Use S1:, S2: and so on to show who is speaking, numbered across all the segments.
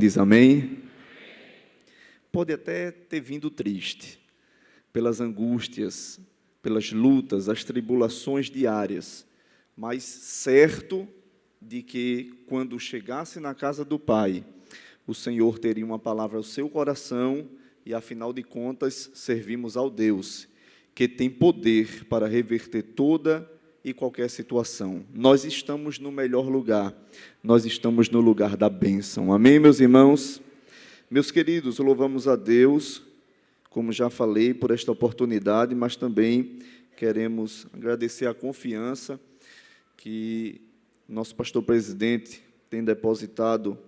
S1: Diz amém. Pode até ter vindo triste, pelas angústias, pelas lutas, as tribulações diárias, mas certo de que, quando chegasse na casa do Pai, o Senhor teria uma palavra ao seu coração e, afinal de contas, servimos ao Deus, que tem poder para reverter toda e qualquer situação. Nós estamos no melhor lugar, nós estamos no lugar da bênção. Amém, meus irmãos? Meus queridos, louvamos a Deus, como já falei, por esta oportunidade, mas também queremos agradecer a confiança que nosso pastor presidente tem depositado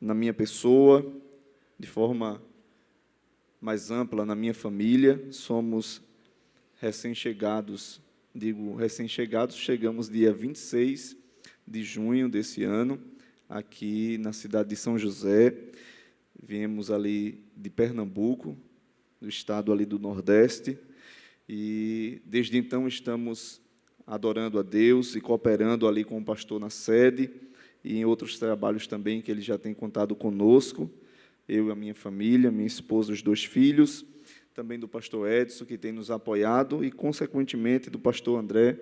S1: na minha pessoa, de forma mais ampla na minha família. Somos recém-chegados, chegamos dia 26 de junho desse ano, aqui na cidade de São José. Viemos ali de Pernambuco, do estado ali do Nordeste, e desde então estamos adorando a Deus e cooperando ali com o pastor na sede e em outros trabalhos também que ele já tem contado conosco, eu e a minha família, minha esposa, os 2 filhos, também do pastor Edson, que tem nos apoiado, e, consequentemente, do pastor André,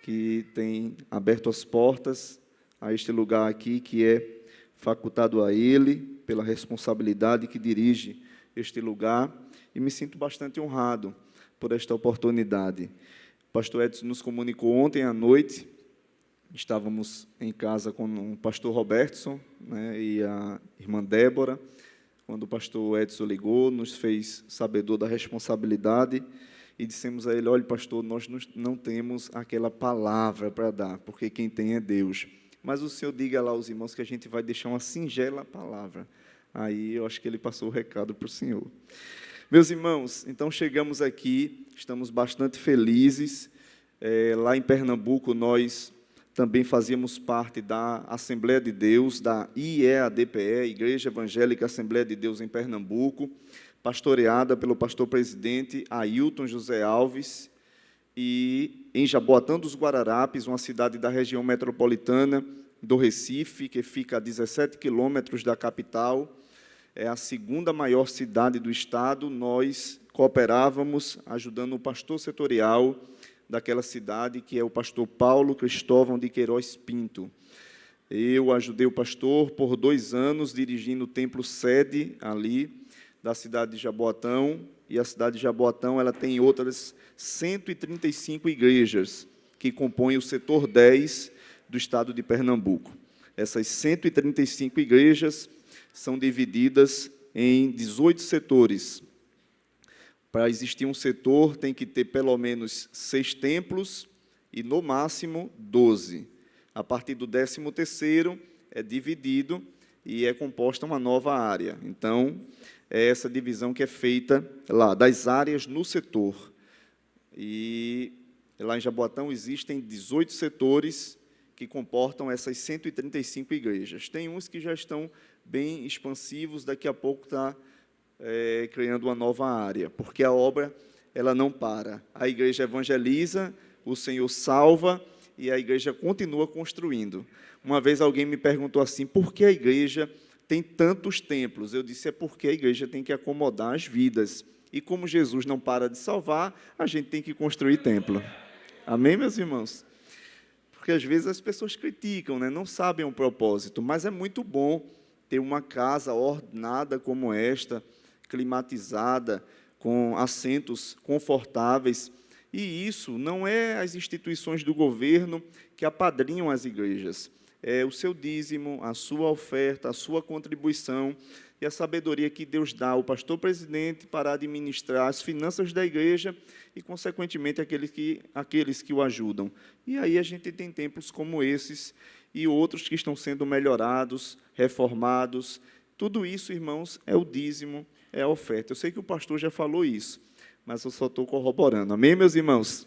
S1: que tem aberto as portas a este lugar aqui, que é facultado a ele, pela responsabilidade que dirige este lugar, e me sinto bastante honrado por esta oportunidade. O pastor Edson nos comunicou ontem à noite, estávamos em casa com o pastor Robertson, né, e a irmã Débora, quando o pastor Edson ligou, nos fez sabedor da responsabilidade, e dissemos a ele: olha, pastor, nós não temos aquela palavra para dar, porque quem tem é Deus. Mas o senhor diga lá aos irmãos que a gente vai deixar uma singela palavra. Aí eu acho que ele passou o recado para o senhor. Meus irmãos, então chegamos aqui, estamos bastante felizes. Lá em Pernambuco, nós também fazíamos parte da Assembleia de Deus, da IEADPE, Igreja Evangélica Assembleia de Deus em Pernambuco, pastoreada pelo pastor presidente Ailton José Alves, e em Jaboatão dos Guararapes, uma cidade da região metropolitana do Recife, que fica a 17 quilômetros da capital, é a 2ª maior cidade do estado. Nós cooperávamos, ajudando o pastor setorial daquela cidade, que é o pastor Paulo Cristóvão de Queiroz Pinto. Eu ajudei o pastor por 2 anos, dirigindo o templo sede ali da cidade de Jaboatão, e a cidade de Jaboatão ela tem outras 135 igrejas, que compõem o setor 10 do estado de Pernambuco. Essas 135 igrejas são divididas em 18 setores. Para existir um setor, tem que ter pelo menos 6 templos e, no máximo, 12. A partir do 13º, é dividido e é composta uma nova área. Então, é essa divisão que é feita lá, das áreas no setor. E lá em Jaboatão existem 18 setores que comportam essas 135 igrejas. Tem uns que já estão bem expansivos, daqui a pouco está criando uma nova área, porque a obra ela não para. A igreja evangeliza, o Senhor salva, e a igreja continua construindo. Uma vez alguém me perguntou assim: por que a igreja tem tantos templos? Eu disse: é porque a igreja tem que acomodar as vidas, e como Jesus não para de salvar, a gente tem que construir templo. Amém, meus irmãos? Porque às vezes as pessoas criticam, né? Não sabem o propósito, mas é muito bom ter uma casa ornada como esta, climatizada, com assentos confortáveis. E isso não é as instituições do governo que apadrinham as igrejas. É o seu dízimo, a sua oferta, a sua contribuição e a sabedoria que Deus dá ao pastor presidente para administrar as finanças da igreja e, consequentemente, aqueles que o ajudam. E aí a gente tem templos como esses e outros que estão sendo melhorados, reformados. Tudo isso, irmãos, é o dízimo, é a oferta. Eu sei que o pastor já falou isso, mas eu só estou corroborando. Amém, meus irmãos?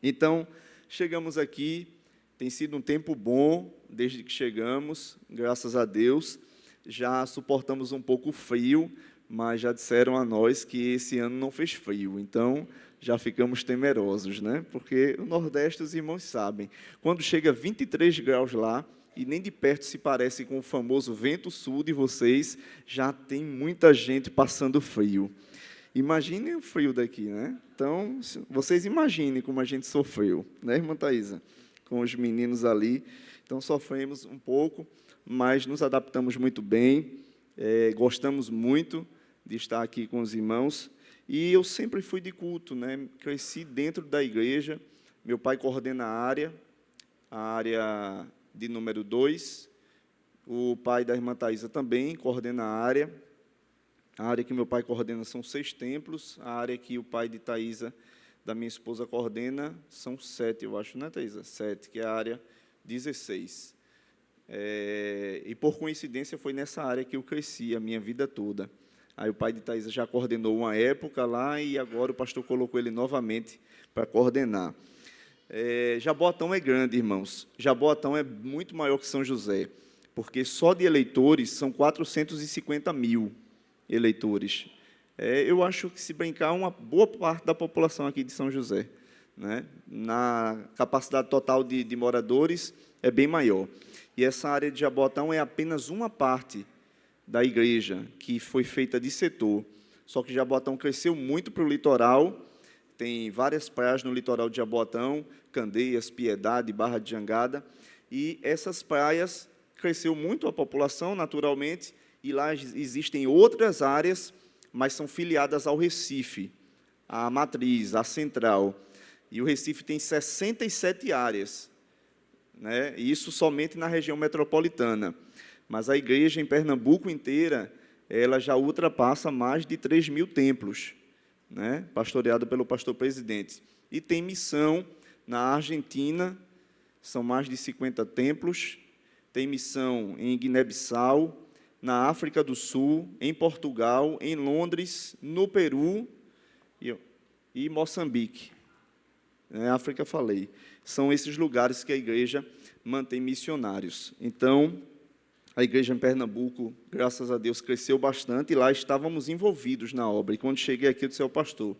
S1: Então, chegamos aqui, tem sido um tempo bom, desde que chegamos, graças a Deus. Já suportamos um pouco o frio, mas já disseram a nós que esse ano não fez frio, então já ficamos temerosos, né? Porque o Nordeste, os irmãos sabem, quando chega 23 graus lá, e nem de perto se parece com o famoso vento sul de vocês, já tem muita gente passando frio. Imaginem o frio daqui, né? Então, vocês imaginem como a gente sofreu, né, irmã Thaisa? Com os meninos ali. Então, sofremos um pouco, mas nos adaptamos muito bem, gostamos muito de estar aqui com os irmãos. E eu sempre fui de culto, né? Cresci dentro da igreja. Meu pai coordena a área de número 2. O pai da irmã Thaisa também coordena a área. A área que meu pai coordena são 6 templos. A área que o pai de Thaisa, da minha esposa, coordena são 7, eu acho, né, Thaisa? 7, que é a área 16. E, por coincidência, foi nessa área que eu cresci a minha vida toda. Aí o pai de Thaisa já coordenou uma época lá e agora o pastor colocou ele novamente para coordenar. Jaboatão é grande, irmãos. Jaboatão é muito maior que São José, porque só de eleitores são 450 mil eleitores. Eu acho que, se brincar, uma boa parte da população aqui de São José, né? Na capacidade total de moradores, é bem maior. E essa área de Jaboatão é apenas uma parte da igreja, que foi feita de setor. Só que Jaboatão cresceu muito para o litoral, tem várias praias no litoral de Jaboatão, Candeias, Piedade, Barra de Jangada, e essas praias cresceu muito a população, naturalmente, e lá existem outras áreas, mas são filiadas ao Recife, à matriz, à central. E o Recife tem 67 áreas, né? Isso somente na região metropolitana. Mas a igreja em Pernambuco inteira, ela já ultrapassa mais de 3.000 templos, né? Pastoreado pelo pastor presidente. E tem missão na Argentina, são mais de 50 templos, tem missão em Guiné-Bissau, na África do Sul, em Portugal, em Londres, no Peru e Moçambique. África, falei. São esses lugares que a igreja mantém missionários. Então, a igreja em Pernambuco, graças a Deus, cresceu bastante, e lá estávamos envolvidos na obra. E quando cheguei aqui, eu disse ao pastor,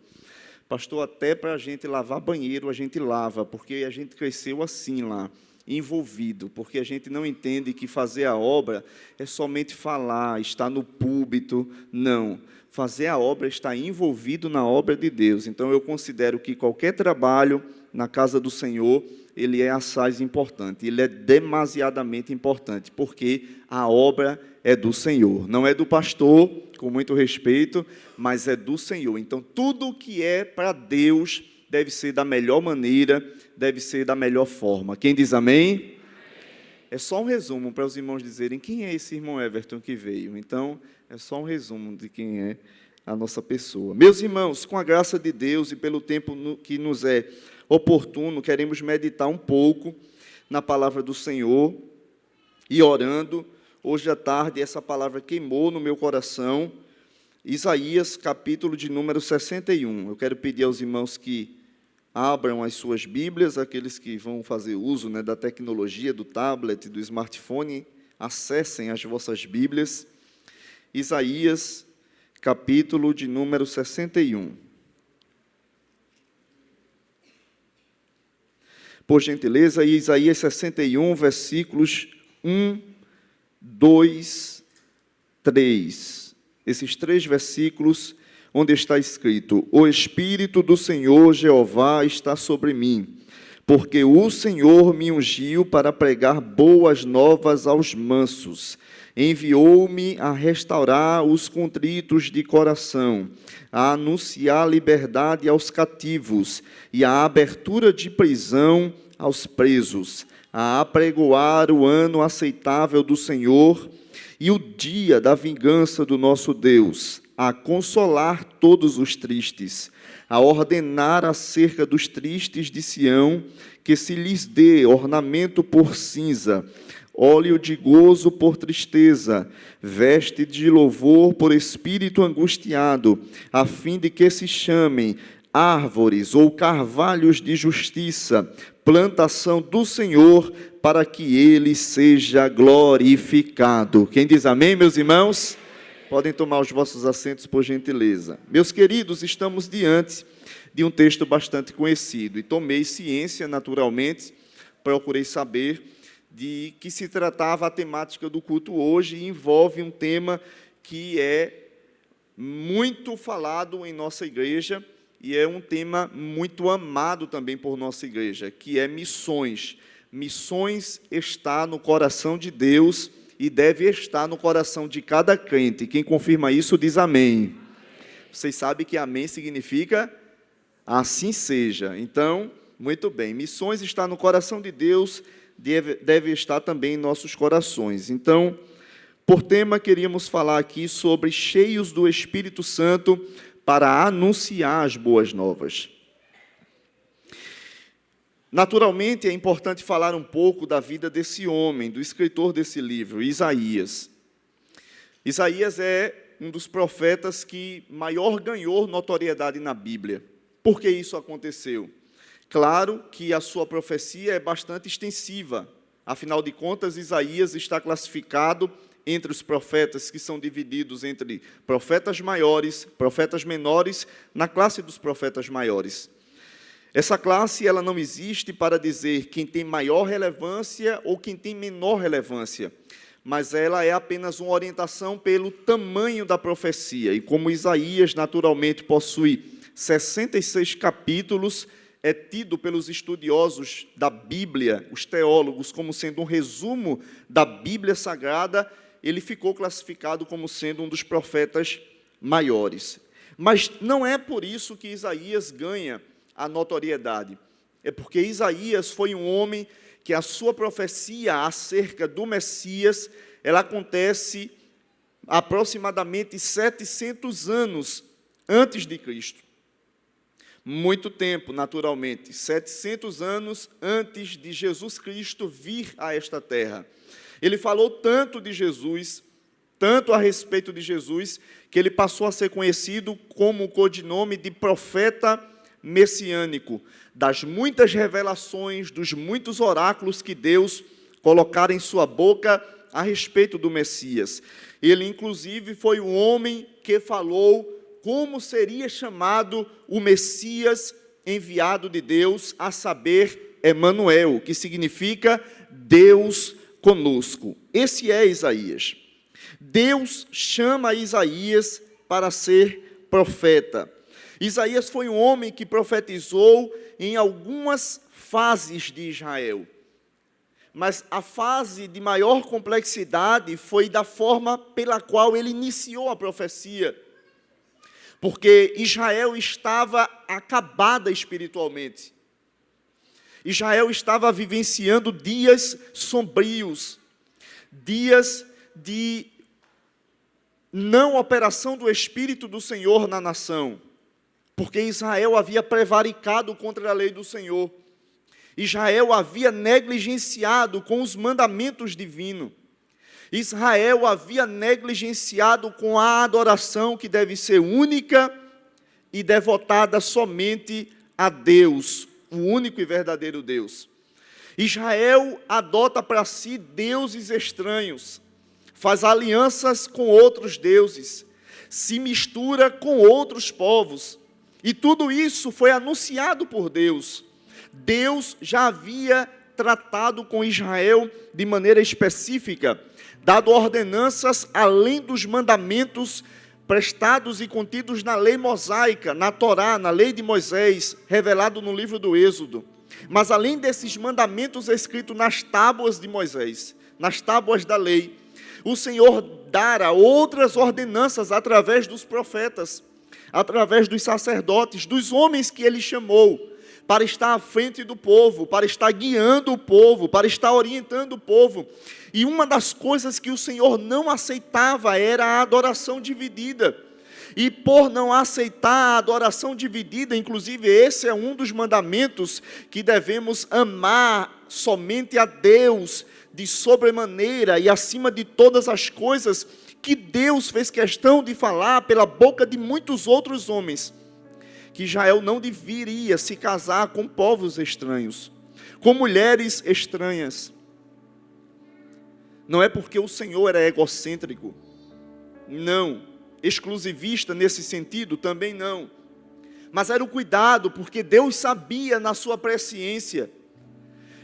S1: até para a gente lavar banheiro, a gente lava, porque a gente cresceu assim lá, envolvido, porque a gente não entende que fazer a obra é somente falar, estar no púlpito, não. Fazer a obra é estar envolvido na obra de Deus. Então, eu considero que qualquer trabalho na casa do Senhor, ele é assaz importante, ele é demasiadamente importante, porque a obra é do Senhor, não é do pastor, com muito respeito, mas é do Senhor. Então, tudo o que é para Deus deve ser da melhor maneira, deve ser da melhor forma. Quem diz amém? É só um resumo para os irmãos dizerem quem é esse irmão Everton que veio. Então, é só um resumo de quem é a nossa pessoa. Meus irmãos, com a graça de Deus e pelo tempo que nos é oportuno, queremos meditar um pouco na palavra do Senhor e orando. Hoje à tarde, essa palavra queimou no meu coração. Isaías, capítulo de número 61. Eu quero pedir aos irmãos que abram as suas Bíblias, aqueles que vão fazer uso, né, da tecnologia, do tablet, do smartphone, acessem as vossas Bíblias. Isaías, capítulo de número 61. Por gentileza, Isaías 61, versículos 1, 2, 3. Esses 3 versículos, onde está escrito: O Espírito do Senhor Jeová está sobre mim, porque o Senhor me ungiu para pregar boas novas aos mansos. Enviou-me a restaurar os contritos de coração, a anunciar liberdade aos cativos e a abertura de prisão aos presos, a apregoar o ano aceitável do Senhor e o dia da vingança do nosso Deus, a consolar todos os tristes, a ordenar acerca dos tristes de Sião, que se lhes dê ornamento por cinza, óleo de gozo por tristeza, veste de louvor por espírito angustiado, a fim de que se chamem árvores ou carvalhos de justiça, plantação do Senhor, para que ele seja glorificado. Quem diz amém, meus irmãos? Podem tomar os vossos assentos, por gentileza. Meus queridos, estamos diante de um texto bastante conhecido, e tomei ciência, naturalmente, procurei saber de que se tratava a temática do culto hoje, e envolve um tema que é muito falado em nossa igreja, e é um tema muito amado também por nossa igreja, que é missões. Missões está no coração de Deus e deve estar no coração de cada crente. Quem confirma isso diz amém. Vocês sabem que amém significa assim seja. Então, muito bem, missões está no coração de Deus, deve estar também em nossos corações. Então, por tema, queríamos falar aqui sobre cheios do Espírito Santo para anunciar as boas novas. Naturalmente, é importante falar um pouco da vida desse homem, do escritor desse livro, Isaías. Isaías é um dos profetas que maior ganhou notoriedade na Bíblia. Por que isso aconteceu? Claro que a sua profecia é bastante extensiva. Afinal de contas, Isaías está classificado entre os profetas que são divididos entre profetas maiores, profetas menores, na classe dos profetas maiores. Essa classe ela não existe para dizer quem tem maior relevância ou quem tem menor relevância, mas ela é apenas uma orientação pelo tamanho da profecia. E como Isaías naturalmente possui 66 capítulos, é tido pelos estudiosos da Bíblia, os teólogos, como sendo um resumo da Bíblia Sagrada, ele ficou classificado como sendo um dos profetas maiores. Mas não é por isso que Isaías ganha a notoriedade. É porque Isaías foi um homem que a sua profecia acerca do Messias, ela acontece aproximadamente 700 anos antes de Cristo. Muito tempo, naturalmente, 700 anos antes de Jesus Cristo vir a esta terra. Ele falou tanto de Jesus, tanto a respeito de Jesus, que ele passou a ser conhecido como o codinome de profeta messiânico, das muitas revelações, dos muitos oráculos que Deus colocara em sua boca a respeito do Messias. Ele, inclusive, foi o homem que falou como seria chamado o Messias enviado de Deus, a saber, Emanuel, que significa Deus conosco. Esse é Isaías. Deus chama Isaías para ser profeta. Isaías foi um homem que profetizou em algumas fases de Israel. Mas a fase de maior complexidade foi da forma pela qual ele iniciou a profecia. Porque Israel estava acabada espiritualmente. Israel estava vivenciando dias sombrios, dias de não operação do Espírito do Senhor na nação. Porque Israel havia prevaricado contra a lei do Senhor. Israel havia negligenciado com os mandamentos divinos. Israel havia negligenciado com a adoração que deve ser única e devotada somente a Deus, o único e verdadeiro Deus. Israel adota para si deuses estranhos, faz alianças com outros deuses, se mistura com outros povos. E tudo isso foi anunciado por Deus. Deus já havia tratado com Israel de maneira específica, dado ordenanças além dos mandamentos prestados e contidos na lei mosaica, na Torá, na lei de Moisés, revelado no livro do Êxodo. Mas além desses mandamentos escritos nas tábuas de Moisés, nas tábuas da lei, o Senhor dara outras ordenanças através dos profetas, através dos sacerdotes, dos homens que ele chamou, para estar à frente do povo, para estar guiando o povo, para estar orientando o povo. E uma das coisas que o Senhor não aceitava era a adoração dividida. E por não aceitar a adoração dividida, inclusive esse é um dos mandamentos, que devemos amar somente a Deus de sobremaneira e acima de todas as coisas, que Deus fez questão de falar pela boca de muitos outros homens, que Israel não deveria se casar com povos estranhos, com mulheres estranhas. Não é porque o Senhor era egocêntrico, não, exclusivista nesse sentido, também não, mas era o cuidado, porque Deus sabia na sua presciência,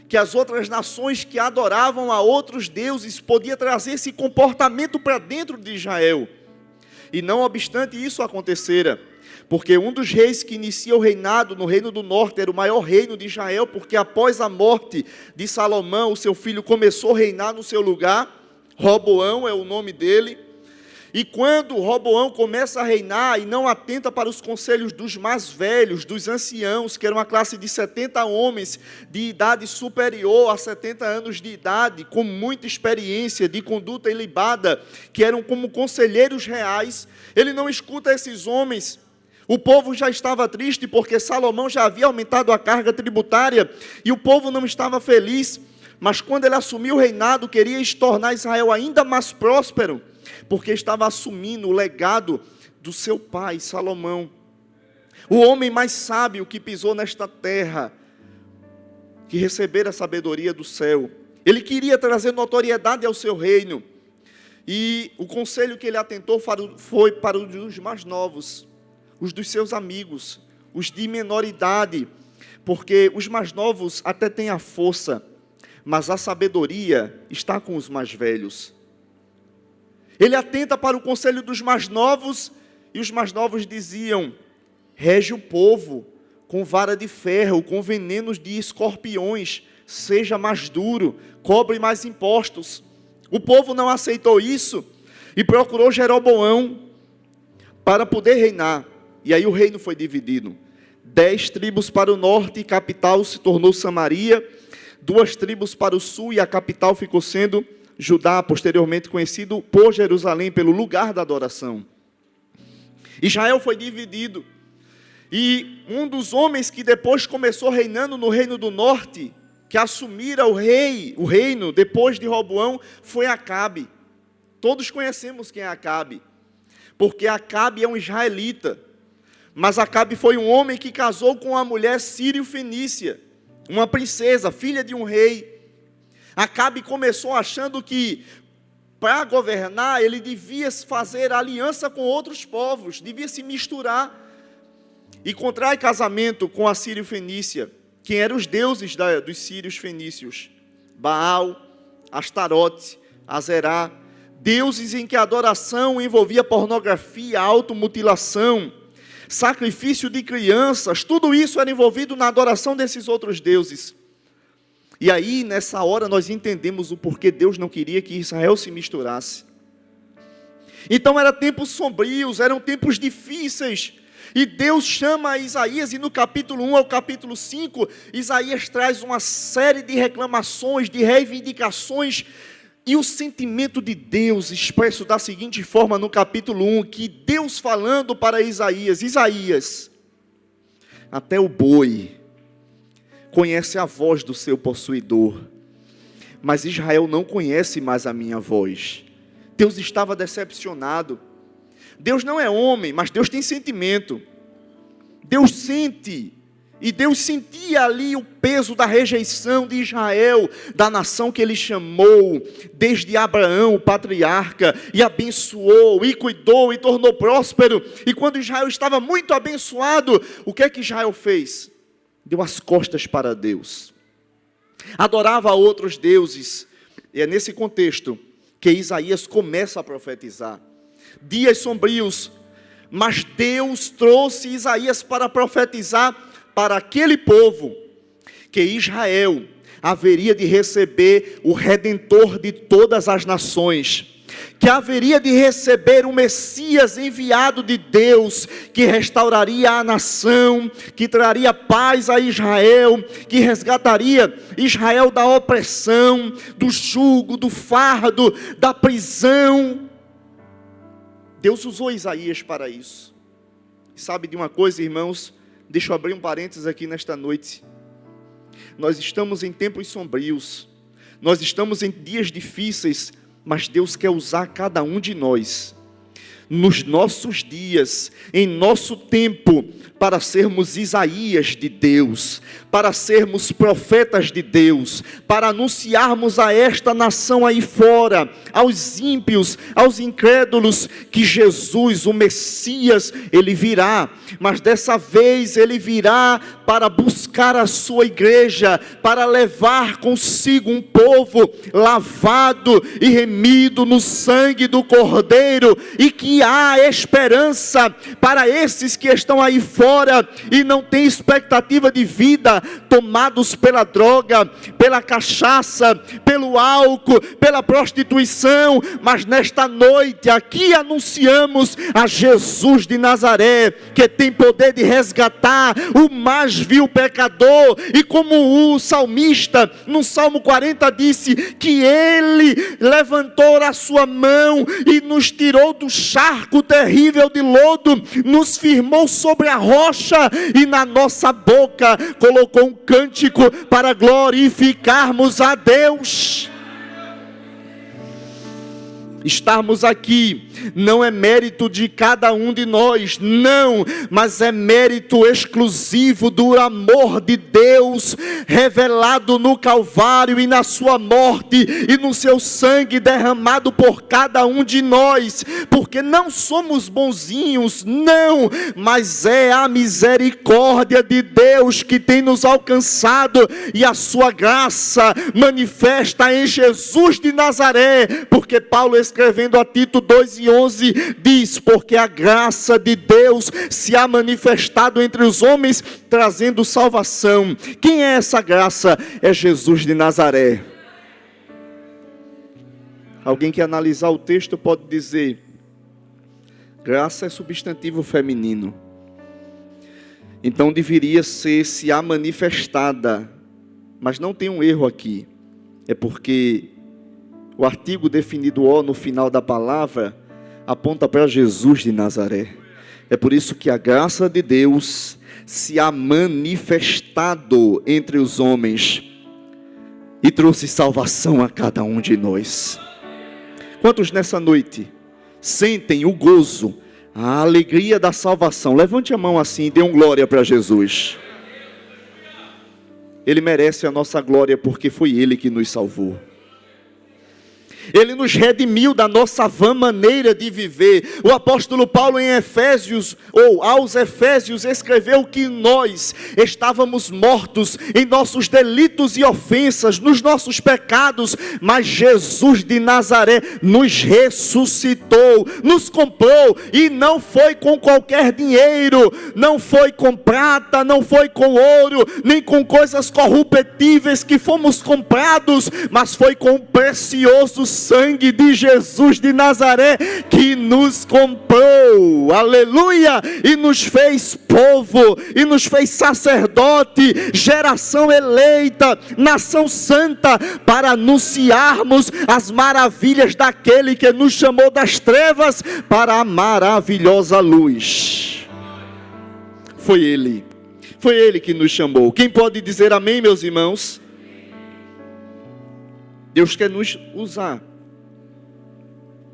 S1: que as outras nações que adoravam a outros deuses podia trazer esse comportamento para dentro de Israel. E não obstante isso acontecera, porque um dos reis que inicia o reinado no reino do norte era o maior reino de Israel, porque após a morte de Salomão, o seu filho começou a reinar no seu lugar. Roboão é o nome dele. E quando Roboão começa a reinar e não atenta para os conselhos dos mais velhos, dos anciãos, que era uma classe de 70 homens de idade superior a 70 anos de idade, com muita experiência de conduta ilibada, que eram como conselheiros reais, ele não escuta esses homens. O povo já estava triste porque Salomão já havia aumentado a carga tributária e o povo não estava feliz. Mas quando ele assumiu o reinado, queria tornar Israel ainda mais próspero, porque estava assumindo o legado do seu pai, Salomão. O homem mais sábio que pisou nesta terra, que recebera a sabedoria do céu. Ele queria trazer notoriedade ao seu reino. E o conselho que ele atentou foi para os mais novos, os dos seus amigos, os de menor idade, porque os mais novos até têm a força, mas a sabedoria está com os mais velhos. Ele atenta para o conselho dos mais novos, e os mais novos diziam: rege o povo com vara de ferro, com venenos de escorpiões, seja mais duro, cobre mais impostos. O povo não aceitou isso e procurou Jeroboão para poder reinar. E aí o reino foi dividido. 10 tribos para o norte, e capital se tornou Samaria. 2 tribos para o sul, e a capital ficou sendo Judá, posteriormente conhecido por Jerusalém, pelo lugar da adoração. Israel foi dividido. E um dos homens que depois começou reinando no reino do norte, que assumira o reino depois de Roboão, foi Acabe. Todos conhecemos quem é Acabe, porque Acabe é um israelita. Mas Acabe foi um homem que casou com uma mulher sírio-fenícia, uma princesa, filha de um rei. Acabe começou achando que, para governar, ele devia fazer aliança com outros povos, devia se misturar, e contrai casamento com a sírio-fenícia. Quem eram os deuses dos sírios fenícios? Baal, Astarote, Azerá, deuses em que a adoração envolvia pornografia, automutilação, sacrifício de crianças, tudo isso era envolvido na adoração desses outros deuses. E aí, nessa hora, nós entendemos o porquê Deus não queria que Israel se misturasse. Então, eram tempos sombrios, eram tempos difíceis, e Deus chama Isaías, e no capítulo 1 ao capítulo 5, Isaías traz uma série de reclamações, de reivindicações, e o sentimento de Deus expresso da seguinte forma no capítulo 1, que Deus falando para Isaías: Isaías, até o boi conhece a voz do seu possuidor, mas Israel não conhece mais a minha voz. Deus estava decepcionado. Deus não é homem, mas Deus tem sentimento. Deus sente. E Deus sentia ali o peso da rejeição de Israel, da nação que ele chamou, desde Abraão, o patriarca, e abençoou, e cuidou, e tornou próspero. E quando Israel estava muito abençoado, o que é que Israel fez? Deu as costas para Deus. Adorava a outros deuses. E é nesse contexto que Isaías começa a profetizar. Dias sombrios, mas Deus trouxe Isaías para profetizar para aquele povo, que Israel haveria de receber o Redentor de todas as nações, que haveria de receber o Messias enviado de Deus, que restauraria a nação, que traria paz a Israel, que resgataria Israel da opressão, do jugo, do fardo, da prisão. Deus usou Isaías para isso. E sabe de uma coisa, irmãos? Deixa eu abrir um parênteses aqui nesta noite. Nós estamos em tempos sombrios, nós estamos em dias difíceis, mas Deus quer usar cada um de nós. nos nossos dias, em nosso tempo, para sermos Isaías de Deus, para sermos profetas de Deus, para anunciarmos a esta nação aí fora, aos ímpios, aos incrédulos, que Jesus, o Messias, ele virá, mas dessa vez ele virá para buscar a sua igreja, para levar consigo um povo lavado e remido no sangue do Cordeiro, e que há esperança para esses que estão aí fora e não têm expectativa de vida, tomados pela droga, pela cachaça, pelo álcool, pela prostituição. Mas nesta noite aqui anunciamos a Jesus de Nazaré, que tem poder de resgatar o mais vil pecador. E como o salmista no Salmo 40 disse, que ele levantou a sua mão e nos tirou do charco terrível de lodo, nos firmou sobre a rocha e na nossa boca colocou um cântico para glorificarmos a Deus. Estarmos aqui não é mérito de cada um de nós, não, mas é mérito exclusivo do amor de Deus, revelado no Calvário e na sua morte, e no seu sangue derramado por cada um de nós, porque não somos bonzinhos, não, mas é a misericórdia de Deus que tem nos alcançado, e a sua graça manifesta em Jesus de Nazaré, porque Paulo, escrevendo a Tito 2:11, diz, porque a graça de Deus se há manifestado entre os homens, trazendo salvação. Quem é essa graça? É Jesus de Nazaré. Alguém que analisar o texto pode dizer, graça é substantivo feminino, então deveria ser se há manifestada, mas não tem um erro aqui, é porque o artigo definido O no final da palavra aponta para Jesus de Nazaré. É por isso que a graça de Deus se há manifestado entre os homens e trouxe salvação a cada um de nós. Quantos nessa noite sentem o gozo, a alegria da salvação? Levante a mão assim e dê um glória para Jesus. Ele merece a nossa glória porque foi Ele que nos salvou. Ele nos redimiu da nossa vã maneira de viver. O apóstolo Paulo em Efésios, ou aos Efésios, escreveu que nós estávamos mortos em nossos delitos e ofensas, nos nossos pecados, mas Jesus de Nazaré nos ressuscitou, nos comprou, e não foi com qualquer dinheiro, não foi com prata, não foi com ouro, nem com coisas corruptíveis que fomos comprados, mas foi com o precioso sangue de Jesus de Nazaré, que nos comprou, aleluia, e nos fez povo, e nos fez sacerdote, geração eleita, nação santa, para anunciarmos as maravilhas daquele que nos chamou das trevas para a maravilhosa luz. Foi Ele que nos chamou. Quem pode dizer amém, meus irmãos? Deus quer nos usar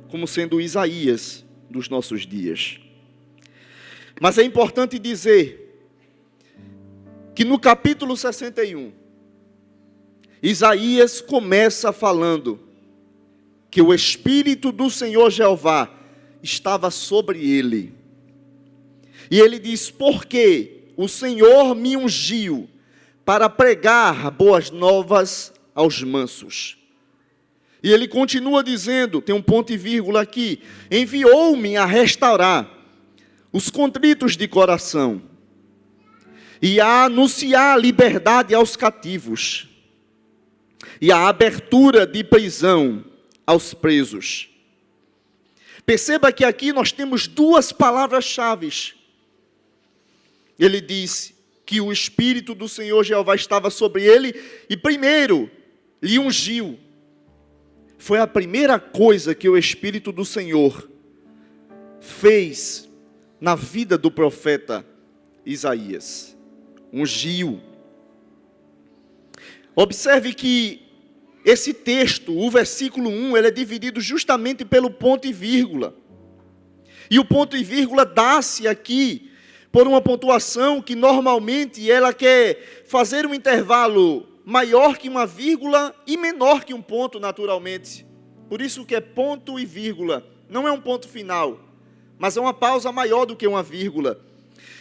S1: como sendo Isaías dos nossos dias. Mas é importante dizer que no capítulo 61, Isaías começa falando que o Espírito do Senhor Jeová estava sobre ele. E ele diz, porque o Senhor me ungiu para pregar boas novas aos mansos. E ele continua dizendo, tem um ponto e vírgula aqui, enviou-me a restaurar os contritos de coração e a anunciar a liberdade aos cativos e a abertura de prisão aos presos. Perceba que aqui nós temos duas palavras-chave. Ele diz que o Espírito do Senhor Jeová estava sobre ele e primeiro lhe ungiu. Foi a primeira coisa que o Espírito do Senhor fez na vida do profeta Isaías. Ungiu. Observe que esse texto, o versículo 1, ele é dividido justamente pelo ponto e vírgula. E o ponto e vírgula dá-se aqui por uma pontuação que normalmente ela quer fazer um intervalo maior que uma vírgula e menor que um ponto naturalmente. Por isso que é ponto e vírgula. Não é um ponto final, mas é uma pausa maior do que uma vírgula.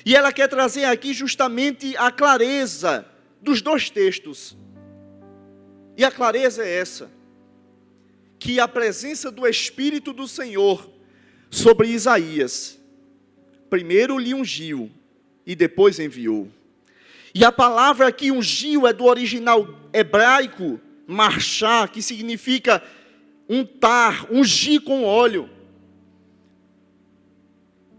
S1: E ela quer trazer aqui justamente a clareza dos dois textos. E a clareza é essa: que a presença do Espírito do Senhor sobre Isaías, primeiro lhe ungiu e depois enviou. E a palavra que ungiu é do original hebraico, marchá, que significa untar, ungir com óleo.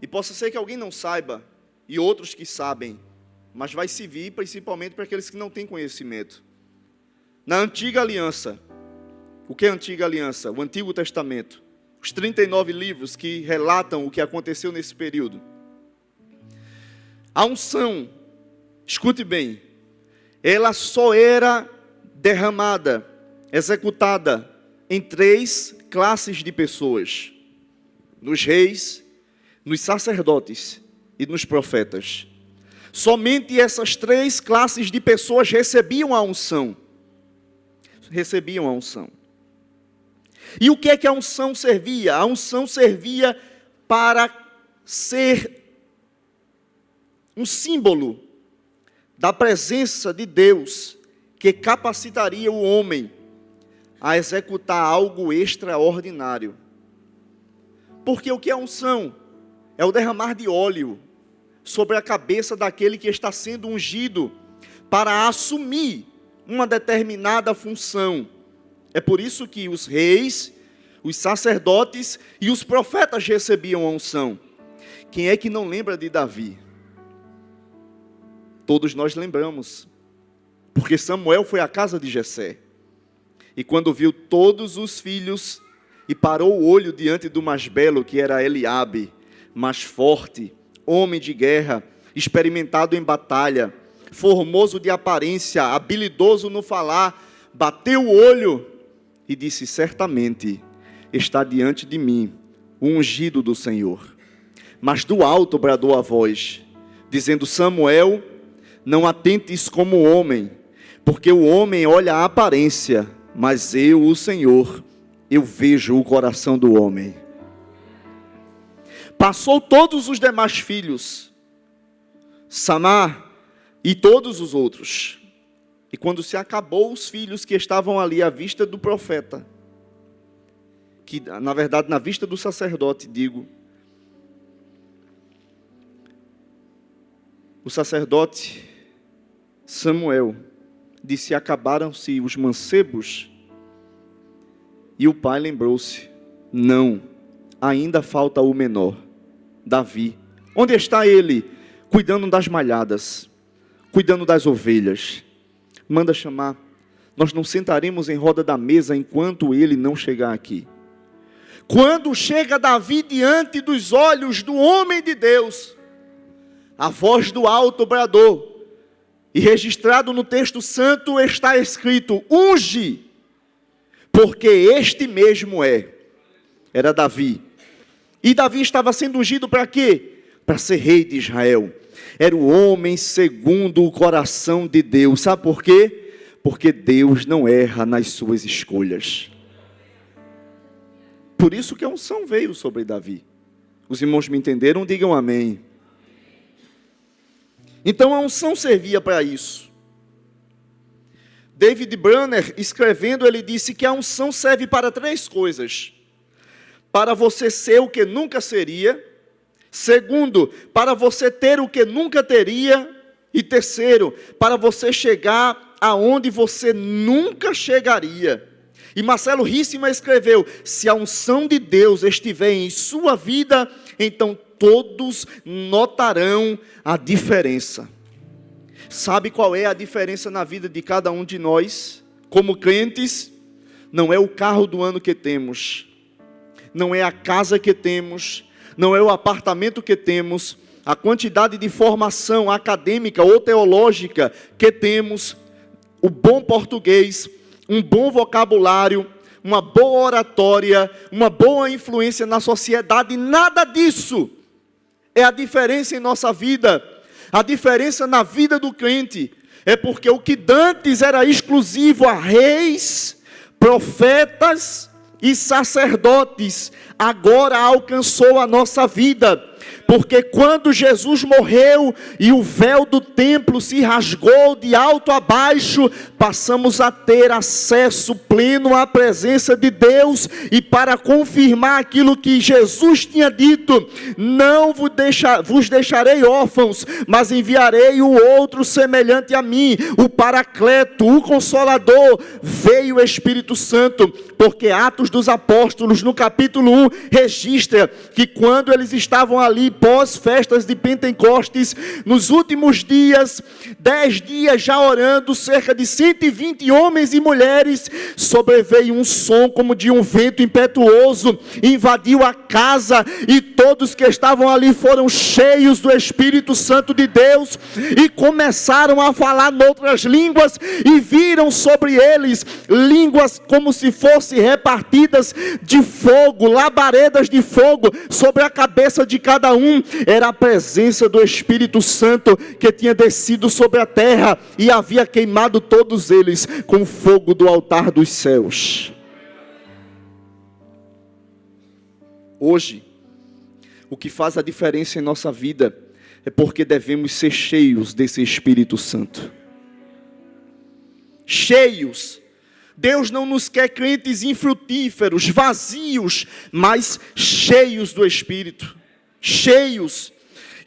S1: E possa ser que alguém não saiba, e outros que sabem, mas vai servir principalmente para aqueles que não têm conhecimento. Na antiga aliança, o que é a antiga aliança? O Antigo Testamento. Os 39 livros que relatam o que aconteceu nesse período. A unção, escute bem, ela só era derramada, executada em 3 classes de pessoas: nos reis, nos sacerdotes e nos profetas. Somente essas 3 classes de pessoas recebiam a unção. Recebiam a unção. E o que é que a unção servia? A unção servia para ser um símbolo da presença de Deus que capacitaria o homem a executar algo extraordinário. Porque o que é a unção? É o derramar de óleo sobre a cabeça daquele que está sendo ungido para assumir uma determinada função. É por isso que os reis, os sacerdotes e os profetas recebiam a unção. Quem é que não lembra de Davi? Todos nós lembramos, porque Samuel foi à casa de Jessé, e quando viu todos os filhos, e parou o olho diante do mais belo, que era Eliabe, mais forte, homem de guerra, experimentado em batalha, formoso de aparência, habilidoso no falar, bateu o olho e disse: certamente está diante de mim o ungido do Senhor. Mas do alto bradou a voz, dizendo: Samuel, não atentes como homem, porque o homem olha a aparência, mas eu, o Senhor, eu vejo o coração do homem. Passou todos os demais filhos, Samar e todos os outros. E quando se acabou os filhos que estavam ali à vista do profeta, que na verdade na vista do sacerdote, digo, o sacerdote Samuel disse: acabaram-se os mancebos. E o pai lembrou-se: não, ainda falta o menor, Davi. Onde está ele? Cuidando das malhadas, cuidando das ovelhas. Manda chamar. Nós não sentaremos em roda da mesa enquanto ele não chegar aqui. Quando chega Davi diante dos olhos do homem de Deus, a voz do alto bradou, e registrado no texto santo está escrito: unge, porque este mesmo era Davi. E Davi estava sendo ungido para quê? Para ser rei de Israel. Era o homem segundo o coração de Deus. Sabe por quê? Porque Deus não erra nas suas escolhas. Por isso que a unção veio sobre Davi. Os irmãos me entenderam? Digam amém. Então a unção servia para isso. David Branner, escrevendo, ele disse que a unção serve para 3 coisas: para você ser o que nunca seria; segundo, para você ter o que nunca teria; e terceiro, para você chegar aonde você nunca chegaria. E Marcelo Rissima escreveu: se a unção de Deus estiver em sua vida, então todos notarão a diferença. Sabe qual é a diferença na vida de cada um de nós, como crentes? Não é o carro do ano que temos, não é a casa que temos, não é o apartamento que temos, a quantidade de formação acadêmica ou teológica que temos, o bom português, um bom vocabulário, uma boa oratória, uma boa influência na sociedade, nada disso é a diferença em nossa vida. A diferença na vida do crente é porque o que dantes era exclusivo a reis, profetas e sacerdotes, agora alcançou a nossa vida. Porque quando Jesus morreu e o véu do templo se rasgou de alto a baixo, passamos a ter acesso pleno à presença de Deus. E para confirmar aquilo que Jesus tinha dito: não vos deixarei órfãos, mas enviarei o outro semelhante a mim, o Paracleto, o Consolador, veio o Espírito Santo. Porque Atos dos Apóstolos, no capítulo 1, registra que quando eles estavam ali pós-festas de Pentecostes, nos últimos dias, 10 dias já orando, cerca de 120 homens e mulheres, sobreveio um som como de um vento impetuoso, invadiu a casa, e todos que estavam ali foram cheios do Espírito Santo de Deus, e começaram a falar noutras línguas, e viram sobre eles línguas como se fossem repartidas de fogo, labaredas de fogo sobre a cabeça de cada um. Era a presença do Espírito Santo que tinha descido sobre a terra e havia queimado todos eles com o fogo do altar dos céus. Hoje, o que faz a diferença em nossa vida é porque devemos ser cheios desse Espírito Santo. Cheios. Deus não nos quer crentes infrutíferos, vazios, mas cheios do Espírito. Cheios.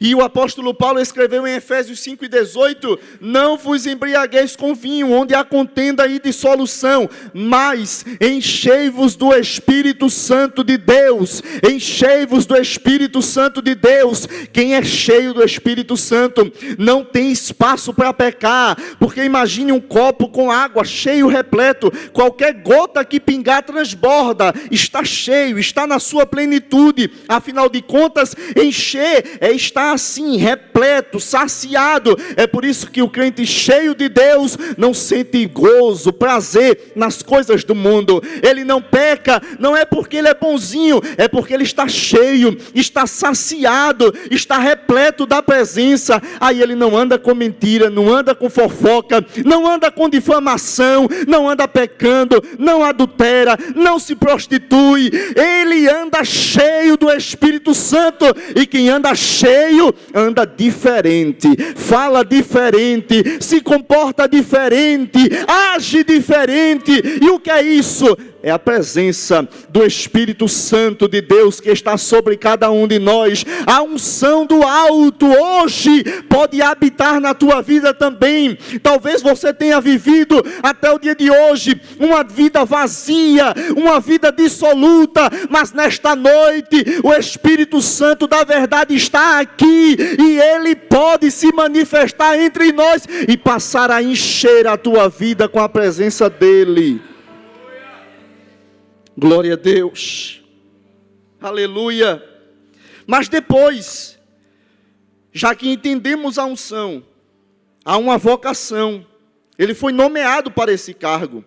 S1: E o apóstolo Paulo escreveu em Efésios 5:18: não vos embriagueis com vinho, onde há contenda e dissolução, mas enchei-vos do Espírito Santo de Deus. Enchei-vos do Espírito Santo de Deus. Quem é cheio do Espírito Santo não tem espaço para pecar, porque imagine um copo com água cheio, repleto, qualquer gota que pingar transborda, está cheio, está na sua plenitude. Afinal de contas, encher é estar assim, repleto, saciado. É por isso que o crente cheio de Deus não sente gozo, prazer nas coisas do mundo. Ele não peca, não é porque ele é bonzinho, é porque ele está cheio, está saciado, está repleto da presença. Aí ele não anda com mentira, não anda com fofoca, não anda com difamação, não anda pecando, não adultera, não se prostitui. Ele anda cheio do Espírito Santo. E quem anda cheio anda diferente, fala diferente, se comporta diferente, age diferente. E o que é isso? É a presença do Espírito Santo de Deus que está sobre cada um de nós. A unção do alto hoje pode habitar na tua vida também. Talvez você tenha vivido até o dia de hoje uma vida vazia, uma vida dissoluta, mas nesta noite o Espírito Santo da verdade está aqui e ele pode se manifestar entre nós e passar a encher a tua vida com a presença dele. Glória a Deus, aleluia. Mas depois, já que entendemos a unção, há uma vocação. Ele foi nomeado para esse cargo.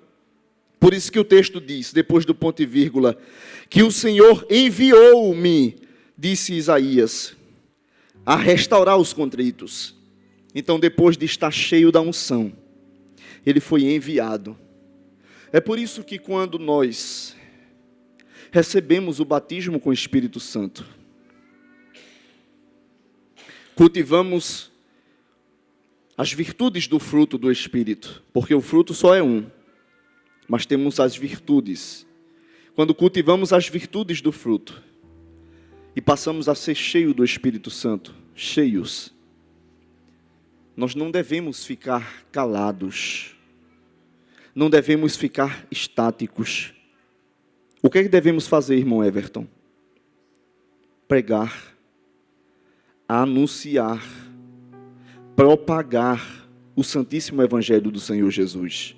S1: Por isso que o texto diz, depois do ponto e vírgula, que o Senhor enviou-me, disse Isaías, a restaurar os contritos. Então, depois de estar cheio da unção, ele foi enviado. É por isso que quando nós recebemos o batismo com o Espírito Santo, cultivamos as virtudes do fruto do Espírito, porque o fruto só é um, mas temos as virtudes. Quando cultivamos as virtudes do fruto e passamos a ser cheios do Espírito Santo, cheios, nós não devemos ficar calados, não devemos ficar estáticos. O que é que devemos fazer, irmão Everton? Pregar, anunciar, propagar o Santíssimo Evangelho do Senhor Jesus.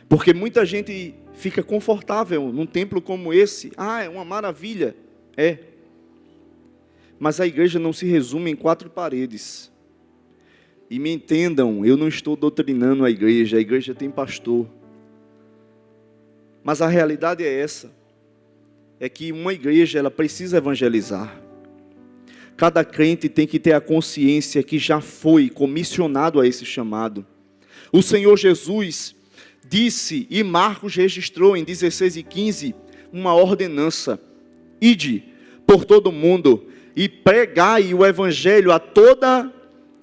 S1: Porque muita gente fica confortável num templo como esse. É uma maravilha. É. Mas a igreja não se resume em 4 paredes. E me entendam, eu não estou doutrinando a igreja tem pastor. Mas a realidade é essa, é que uma igreja, ela precisa evangelizar. Cada crente tem que ter a consciência que já foi comissionado a esse chamado. O Senhor Jesus disse, e Marcos registrou em 16:15, uma ordenança: ide por todo mundo e pregai o evangelho a toda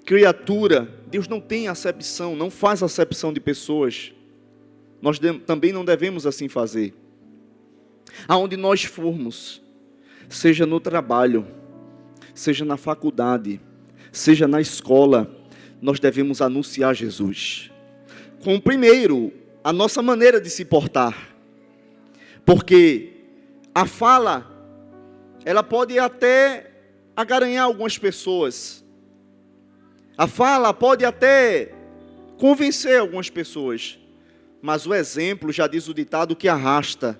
S1: criatura. Deus não tem acepção, não faz acepção de pessoas. Nós também não devemos assim fazer. Aonde nós formos, seja no trabalho, seja na faculdade, seja na escola, nós devemos anunciar Jesus. Com primeiro, a nossa maneira de se portar. Porque a fala, ela pode até agaranhar algumas pessoas. A fala pode até convencer algumas pessoas. Mas o exemplo, já diz o ditado, que arrasta.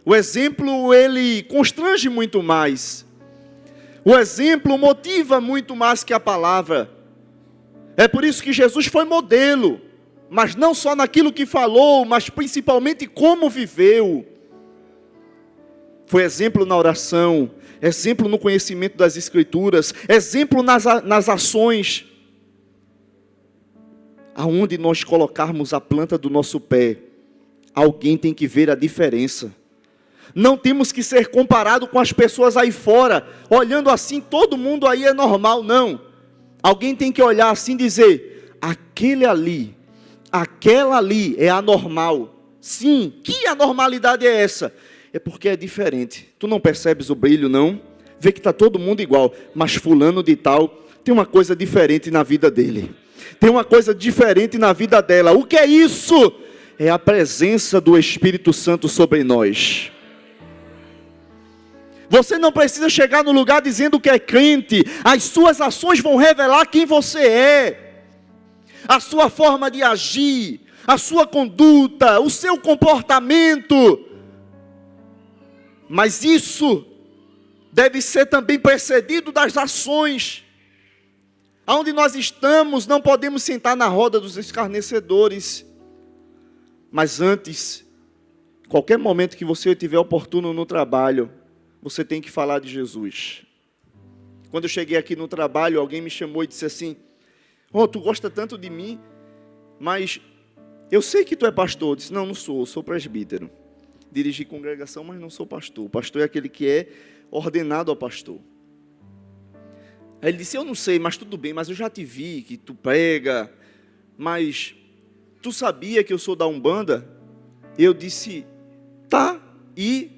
S1: O exemplo, ele constrange muito mais. O exemplo motiva muito mais que a palavra. É por isso que Jesus foi modelo. Mas não só naquilo que falou, mas principalmente como viveu. Foi exemplo na oração, exemplo no conhecimento das Escrituras, exemplo nas ações. Aonde nós colocarmos a planta do nosso pé, alguém tem que ver a diferença. Não temos que ser comparado com as pessoas aí fora, olhando assim, todo mundo aí é normal, não. Alguém tem que olhar assim e dizer, aquele ali, aquela ali é anormal. Sim, que anormalidade é essa? É porque é diferente. Tu não percebes o brilho, não? Vê que está todo mundo igual, mas fulano de tal tem uma coisa diferente na vida dele. Tem uma coisa diferente na vida dela. O que é isso? É a presença do Espírito Santo sobre nós. Você não precisa chegar no lugar dizendo que é crente. As suas ações vão revelar quem você é. A sua forma de agir, a sua conduta, o seu comportamento. Mas isso deve ser também precedido das ações. Aonde nós estamos, não podemos sentar na roda dos escarnecedores. Mas antes, qualquer momento que você estiver oportuno no trabalho, você tem que falar de Jesus. Quando eu cheguei aqui no trabalho, alguém me chamou e disse assim, tu gosta tanto de mim, mas eu sei que tu é pastor. Eu disse, não, não sou, eu sou presbítero. Dirigi congregação, mas não sou pastor. O pastor é aquele que é ordenado ao pastor. Aí ele disse, eu não sei, mas tudo bem, mas eu já te vi que tu prega, mas tu sabia que eu sou da Umbanda? Eu disse, tá, e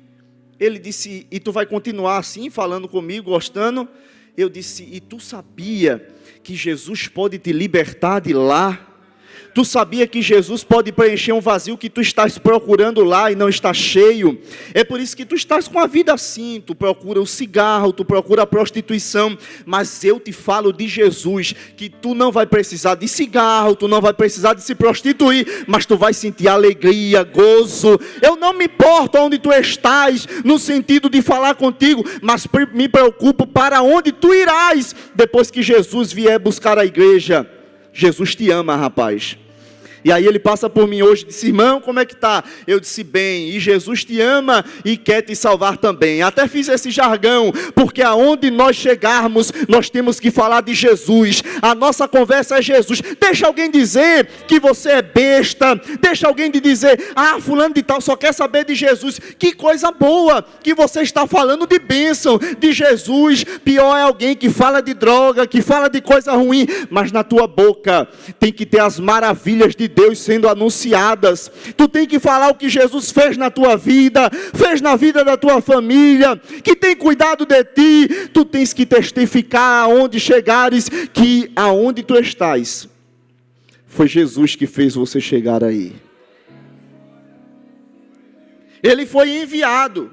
S1: ele disse, e tu vai continuar assim, falando comigo, gostando? Eu disse, e tu sabia que Jesus pode te libertar de lá? Tu sabia que Jesus pode preencher um vazio que tu estás procurando lá e não está cheio? É por isso que tu estás com a vida assim, tu procura o cigarro, tu procura a prostituição, mas eu te falo de Jesus, que tu não vai precisar de cigarro, tu não vai precisar de se prostituir, mas tu vai sentir alegria, gozo. Eu não me importo onde tu estás, no sentido de falar contigo, mas me preocupo para onde tu irás, depois que Jesus vier buscar a igreja. Jesus te ama, rapaz. E aí ele passa por mim hoje e disse, irmão, como é que está? Eu disse, bem, e Jesus te ama e quer te salvar também. Até fiz esse jargão, porque aonde nós chegarmos, nós temos que falar de Jesus. A nossa conversa é Jesus. Deixa alguém dizer que você é besta, deixa alguém de dizer, fulano de tal só quer saber de Jesus. Que coisa boa que você está falando de bênção, de Jesus. Pior é alguém que fala de droga, que fala de coisa ruim, mas na tua boca tem que ter as maravilhas de Deus sendo anunciadas. Tu tem que falar o que Jesus fez na tua vida, fez na vida da tua família, que tem cuidado de ti. Tu tens que testificar aonde chegares, que aonde tu estás, foi Jesus que fez você chegar aí. Ele foi enviado.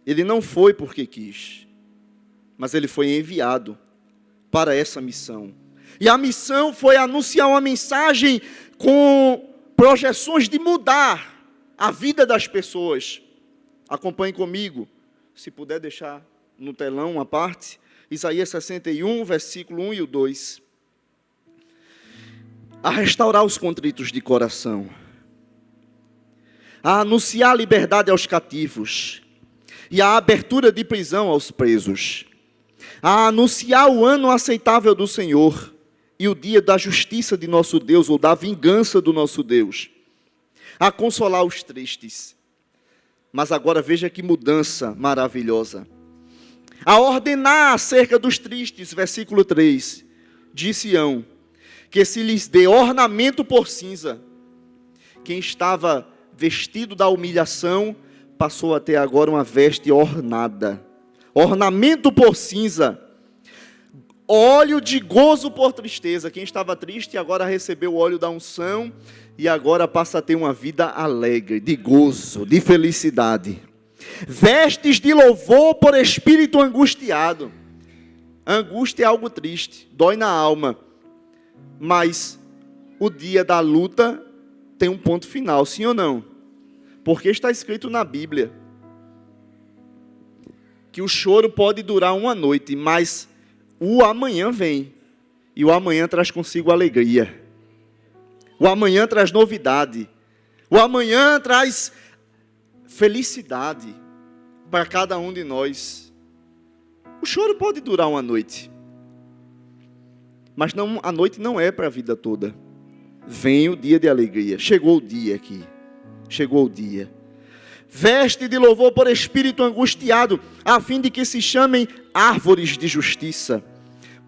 S1: Ele não foi porque quis, mas ele foi enviado para essa missão. E a missão foi anunciar uma mensagem com projeções de mudar a vida das pessoas. Acompanhe comigo, se puder deixar no telão uma parte. Isaías 61, versículo 1 e o 2. a restaurar os contritos de coração, a anunciar a liberdade aos cativos e a abertura de prisão aos presos, a anunciar o ano aceitável do Senhor e o dia da justiça de nosso Deus, ou da vingança do nosso Deus, a consolar os tristes. Mas agora veja que mudança maravilhosa. A ordenar acerca dos tristes, versículo 3, de Sião, que se lhes dê ornamento por cinza. Quem estava vestido da humilhação, passou a ter agora uma veste ornada. Ornamento por cinza. Óleo de gozo por tristeza. Quem estava triste agora recebeu o óleo da unção e agora passa a ter uma vida alegre, de gozo, de felicidade. Vestes de louvor por espírito angustiado. Angústia é algo triste, dói na alma. Mas o dia da luta tem um ponto final, sim ou não? Porque está escrito na Bíblia que o choro pode durar uma noite, mas o amanhã vem. E o amanhã traz consigo alegria. O amanhã traz novidade. O amanhã traz felicidade para cada um de nós. O choro pode durar uma noite, mas não, a noite não é para a vida toda. Vem o dia de alegria. Chegou o dia aqui. Chegou o dia. Veste de louvor por espírito angustiado, a fim de que se chamem árvores de justiça,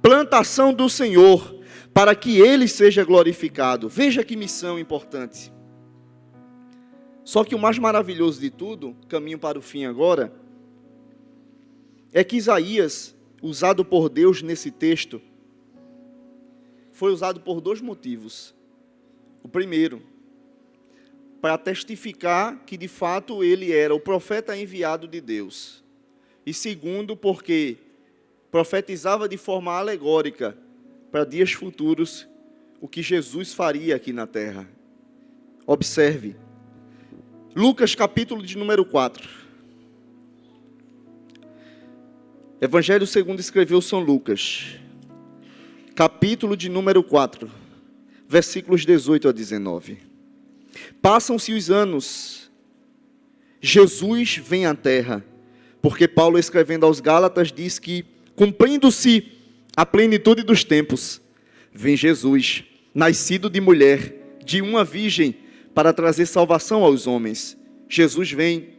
S1: plantação do Senhor, para que Ele seja glorificado. Veja que missão importante. Só que o mais maravilhoso de tudo, caminho para o fim agora, é que Isaías, usado por Deus nesse texto, foi usado por dois motivos. O primeiro, para testificar que de fato ele era o profeta enviado de Deus. E segundo, porque profetizava de forma alegórica para dias futuros o que Jesus faria aqui na terra. Observe. Lucas capítulo de número 4. Evangelho segundo escreveu São Lucas. Capítulo de número 4. Versículos 18 a 19. Passam-se os anos. Jesus vem à terra. Porque Paulo, escrevendo aos Gálatas, diz que, cumprindo-se a plenitude dos tempos, vem Jesus, nascido de mulher, de uma virgem, para trazer salvação aos homens. Jesus vem,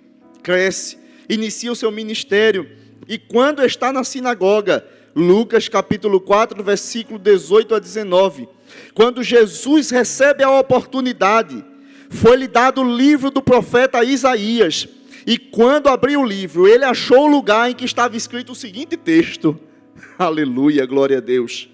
S1: cresce, inicia o seu ministério, e quando está na sinagoga, Lucas capítulo 4, versículo 18 a 19, quando Jesus recebe a oportunidade, foi-lhe dado o livro do profeta Isaías, e quando abriu o livro, ele achou o lugar em que estava escrito o seguinte texto, aleluia, glória a Deus,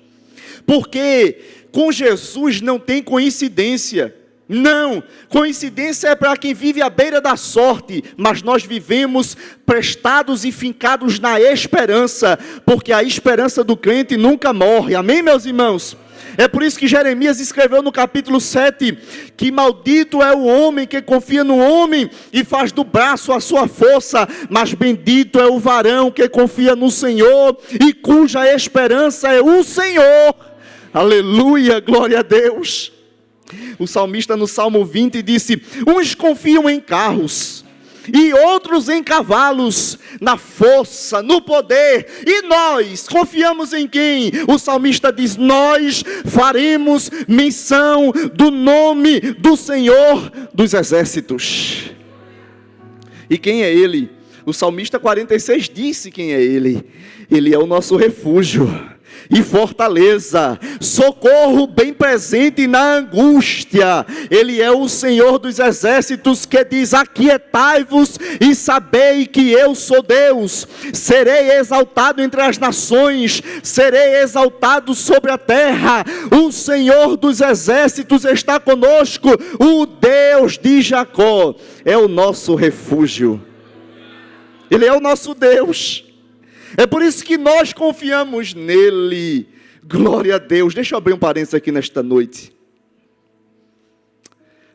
S1: porque com Jesus não tem coincidência. Não, coincidência é para quem vive à beira da sorte, mas nós vivemos prestados e fincados na esperança, porque a esperança do crente nunca morre, amém, meus irmãos? É por isso que Jeremias escreveu no capítulo 7, que maldito é o homem que confia no homem e faz do braço a sua força, mas bendito é o varão que confia no Senhor e cuja esperança é o Senhor, aleluia, glória a Deus. O salmista no Salmo 20 disse, uns confiam em carros, e outros em cavalos, na força, no poder, e nós confiamos em quem? O salmista diz, nós faremos menção do nome do Senhor dos exércitos. E quem é Ele? O salmista 46 disse quem é Ele. Ele é o nosso refúgio e fortaleza, socorro bem presente na angústia. Ele é o Senhor dos exércitos que diz, aquietai-vos e sabei que eu sou Deus, serei exaltado entre as nações, serei exaltado sobre a terra, o Senhor dos exércitos está conosco, o Deus de Jacó é o nosso refúgio, Ele é o nosso Deus. É por isso que nós confiamos nele. Glória a Deus. Deixa eu abrir um parênteses aqui nesta noite.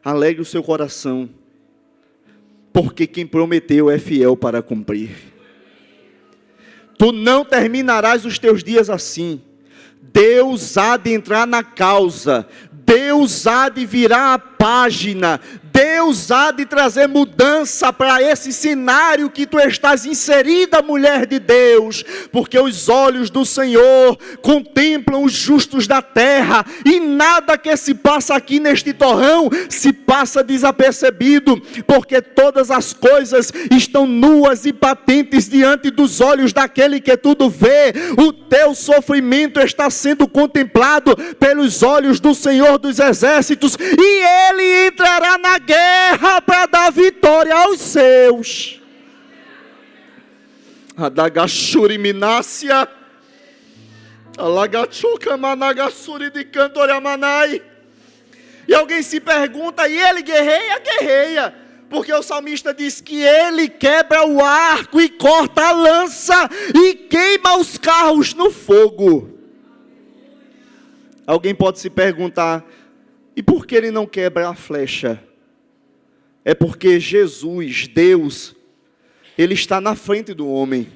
S1: Alegre o seu coração, porque quem prometeu é fiel para cumprir. Tu não terminarás os teus dias assim. Deus há de entrar na causa. Deus há de virar a página, Deus há de trazer mudança para esse cenário que tu estás inserida, mulher de Deus, porque os olhos do Senhor contemplam os justos da terra, e nada que se passa aqui neste torrão se passa desapercebido, porque todas as coisas estão nuas e patentes diante dos olhos daquele que tudo vê. O teu sofrimento está sendo contemplado pelos olhos do Senhor dos Exércitos, e Ele entrará na guerra para dar vitória aos seus. Adagashuri Minácia, Alagachuca Managasuri de Cantoriamanai. E alguém se pergunta, e ele guerreia? Guerreia, porque o salmista diz que ele quebra o arco e corta a lança e queima os carros no fogo. Alguém pode se perguntar, e por que ele não quebra a flecha? É porque Jesus, Deus, Ele está na frente do homem.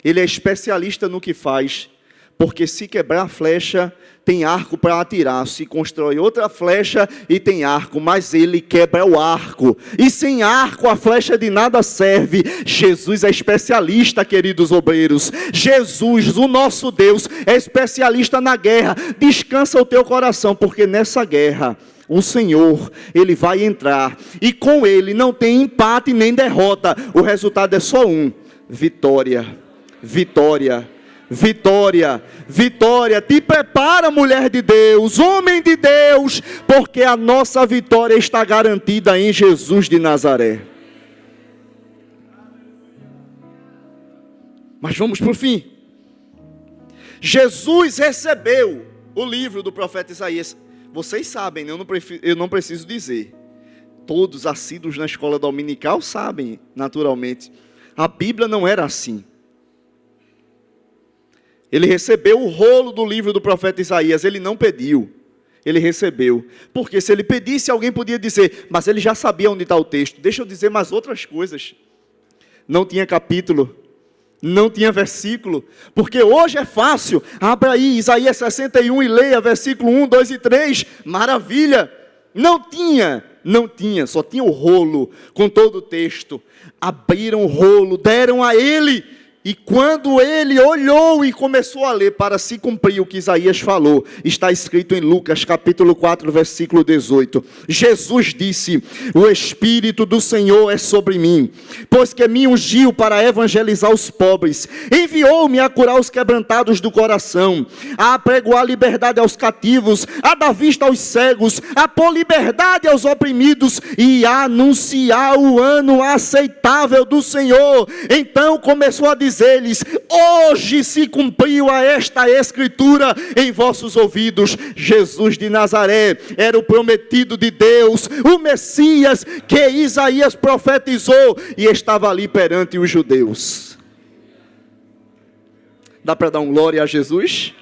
S1: Ele é especialista no que faz. Porque se quebrar a flecha, tem arco para atirar. Se constrói outra flecha e tem arco, mas Ele quebra o arco. E sem arco a flecha de nada serve. Jesus é especialista, queridos obreiros. Jesus, o nosso Deus, é especialista na guerra. Descansa o teu coração, porque nessa guerra o Senhor, Ele vai entrar, e com Ele não tem empate nem derrota, o resultado é só um: vitória, vitória, vitória, vitória. Te prepara, mulher de Deus, homem de Deus, porque a nossa vitória está garantida em Jesus de Nazaré. Mas vamos para o fim. Jesus recebeu o livro do profeta Isaías. Vocês sabem, eu não preciso dizer. Todos assíduos na escola dominical sabem, naturalmente. A Bíblia não era assim. Ele recebeu o rolo do livro do profeta Isaías. Ele não pediu, ele recebeu. Porque se ele pedisse, alguém podia dizer, mas ele já sabia onde está o texto. Deixa eu dizer mais outras coisas. Não tinha capítulo, não tinha versículo, porque hoje é fácil. Abra aí Isaías 61 e leia versículo 1, 2 e 3, maravilha. Não tinha, só tinha o rolo com todo o texto. Abriram o rolo, deram a ele, e quando ele olhou e começou a ler, para se cumprir o que Isaías falou, está escrito em Lucas capítulo 4, versículo 18. Jesus disse: o Espírito do Senhor é sobre mim, pois que me ungiu para evangelizar os pobres, enviou-me a curar os quebrantados do coração, a apregoar liberdade aos cativos, a dar vista aos cegos, a pôr liberdade aos oprimidos, e a anunciar o ano aceitável do Senhor. Então começou a dizer-lhes: hoje se cumpriu esta escritura em vossos ouvidos. Jesus de Nazaré era o prometido de Deus, o Messias que Isaías profetizou, e estava ali perante os judeus. Dá para dar um glória a Jesus?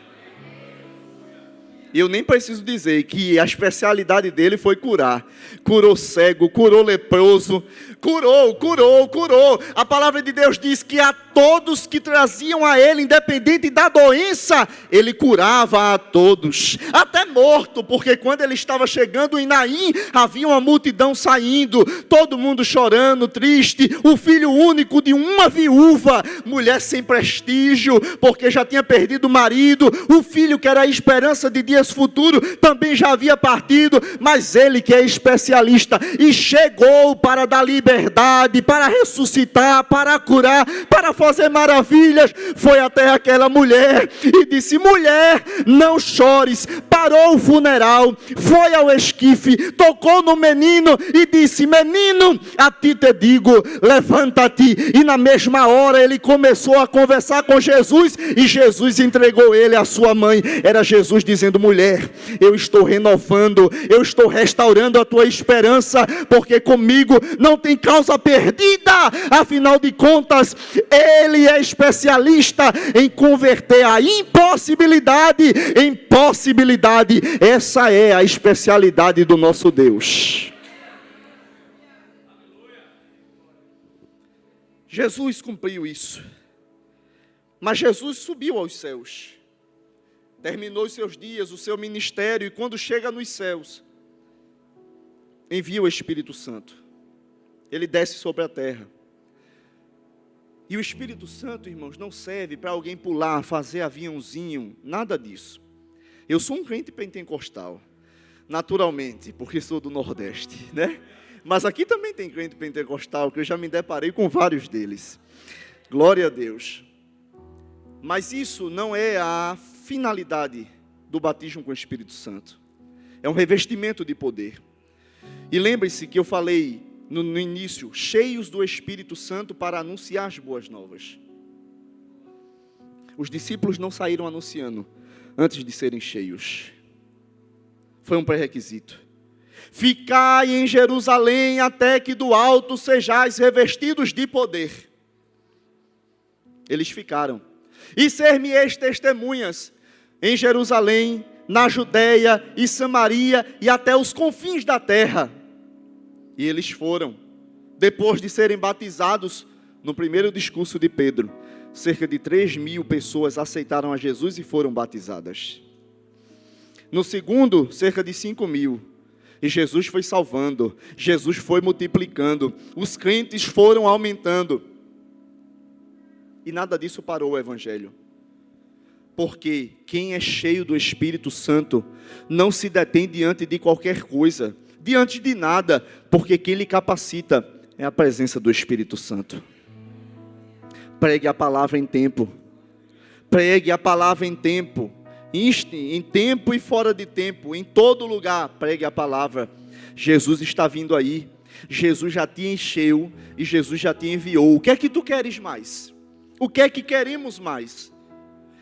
S1: Eu nem preciso dizer que a especialidade dele foi curar. Curou cego, curou leproso, curou. A palavra de Deus diz que a todos que traziam a ele, independente da doença, ele curava a todos, até morto, porque quando ele estava chegando em Naim, havia uma multidão saindo, todo mundo chorando, triste, o filho único de uma viúva, mulher sem prestígio, porque já tinha perdido o marido, o filho que era a esperança de dias futuros, também já havia partido, mas ele que é especialista, e chegou para dar liberdade, para ressuscitar, para curar, para fazer maravilhas, foi até aquela mulher, e disse: mulher, não chores. Parou o funeral, foi ao esquife, tocou no menino, e disse: menino, a ti te digo, levanta-te. E na mesma hora ele começou a conversar com Jesus, e Jesus entregou ele à sua mãe. Era Jesus dizendo: mulher, eu estou renovando, eu estou restaurando a tua esperança, porque comigo não tem causa perdida. Afinal de contas, ele é especialista em converter a impossibilidade em possibilidade. Essa é a especialidade do nosso Deus. Jesus cumpriu isso, mas Jesus subiu aos céus, terminou os seus dias, o seu ministério, e quando chega nos céus, envia o Espírito Santo. Ele desce sobre a terra. E o Espírito Santo, irmãos, não serve para alguém pular, fazer aviãozinho, nada disso. Eu sou um crente pentecostal, naturalmente, porque sou do Nordeste, né? Mas aqui também tem crente pentecostal, que eu já me deparei com vários deles. Glória a Deus. Mas isso não é a finalidade do batismo com o Espírito Santo. É um revestimento de poder. E lembre-se que eu falei no início, cheios do Espírito Santo para anunciar as boas novas. Os discípulos não saíram anunciando antes de serem cheios. Foi um pré-requisito. Ficai em Jerusalém até que do alto sejais revestidos de poder. Eles ficaram. E ser-me-eis testemunhas em Jerusalém, na Judeia e Samaria e até os confins da terra. E eles foram, depois de serem batizados, no primeiro discurso de Pedro, cerca de 3.000 pessoas aceitaram a Jesus e foram batizadas. No segundo, cerca de 5.000. E Jesus foi salvando, Jesus foi multiplicando, os crentes foram aumentando. E nada disso parou o Evangelho. Porque quem é cheio do Espírito Santo não se detém diante de qualquer coisa, diante de nada, porque quem lhe capacita é a presença do Espírito Santo. Pregue a palavra em tempo. Pregue a palavra em tempo. Inste em tempo e fora de tempo, em todo lugar, pregue a palavra. Jesus está vindo aí. Jesus já te encheu e Jesus já te enviou. O que é que tu queres mais? O que é que queremos mais?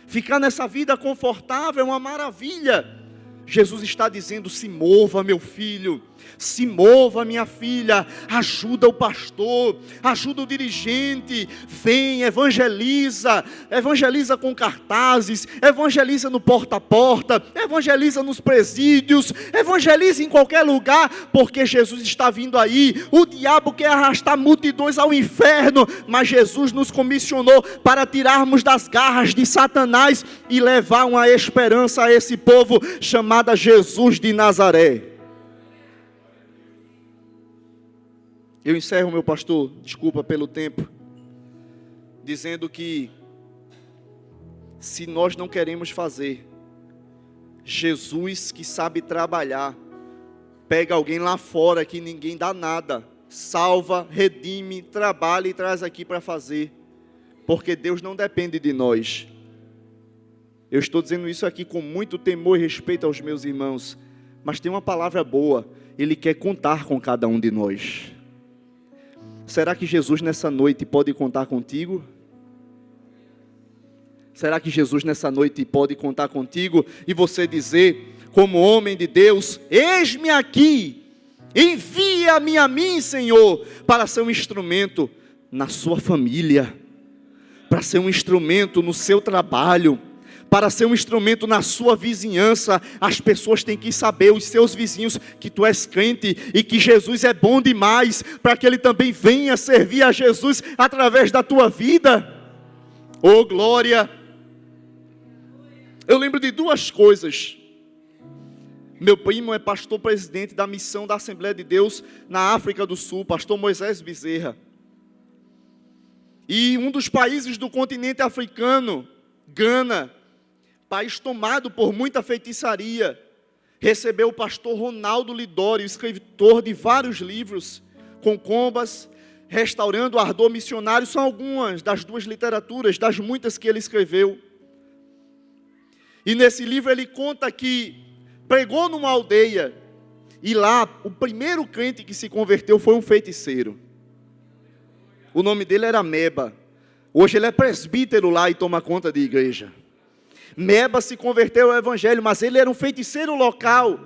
S1: Ficar nessa vida confortável é uma maravilha. Jesus está dizendo: se mova, meu filho, se mova, minha filha, ajuda o pastor, ajuda o dirigente, vem, evangeliza com cartazes, evangeliza no porta a porta, evangeliza nos presídios, evangeliza em qualquer lugar, porque Jesus está vindo aí. O diabo quer arrastar multidões ao inferno, mas Jesus nos comissionou para tirarmos das garras de Satanás e levar uma esperança a esse povo chamada Jesus de Nazaré. Eu encerro, meu pastor, desculpa pelo tempo, dizendo que se nós não queremos fazer, Jesus que sabe trabalhar, pega alguém lá fora que ninguém dá nada, salva, redime, trabalha e traz aqui para fazer, porque Deus não depende de nós. Eu estou dizendo isso aqui com muito temor e respeito aos meus irmãos, mas tem uma palavra boa: Ele quer contar com cada um de nós. Será que Jesus nessa noite pode contar contigo? Será que Jesus nessa noite pode contar contigo e você dizer, como homem de Deus: eis-me aqui, envia-me a mim, Senhor, para ser um instrumento na sua família, para ser um instrumento no seu trabalho, para ser um instrumento na sua vizinhança. As pessoas têm que saber, os seus vizinhos, que tu és crente e que Jesus é bom demais, para que Ele também venha servir a Jesus através da tua vida. Oh, glória! Eu lembro de duas coisas. Meu primo é pastor presidente da missão da Assembleia de Deus na África do Sul, pastor Moisés Bezerra. E um dos países do continente africano, Gana, país tomado por muita feitiçaria, recebeu o pastor Ronaldo Lidório, escritor de vários livros, Concombas, Restaurando o Ardor Missionário, são algumas das duas literaturas, das muitas que ele escreveu. E nesse livro ele conta que pregou numa aldeia, e lá o primeiro crente que se converteu foi um feiticeiro. O nome dele era Meba. Hoje ele é presbítero lá e toma conta de igreja. Meba se converteu ao evangelho, mas ele era um feiticeiro local.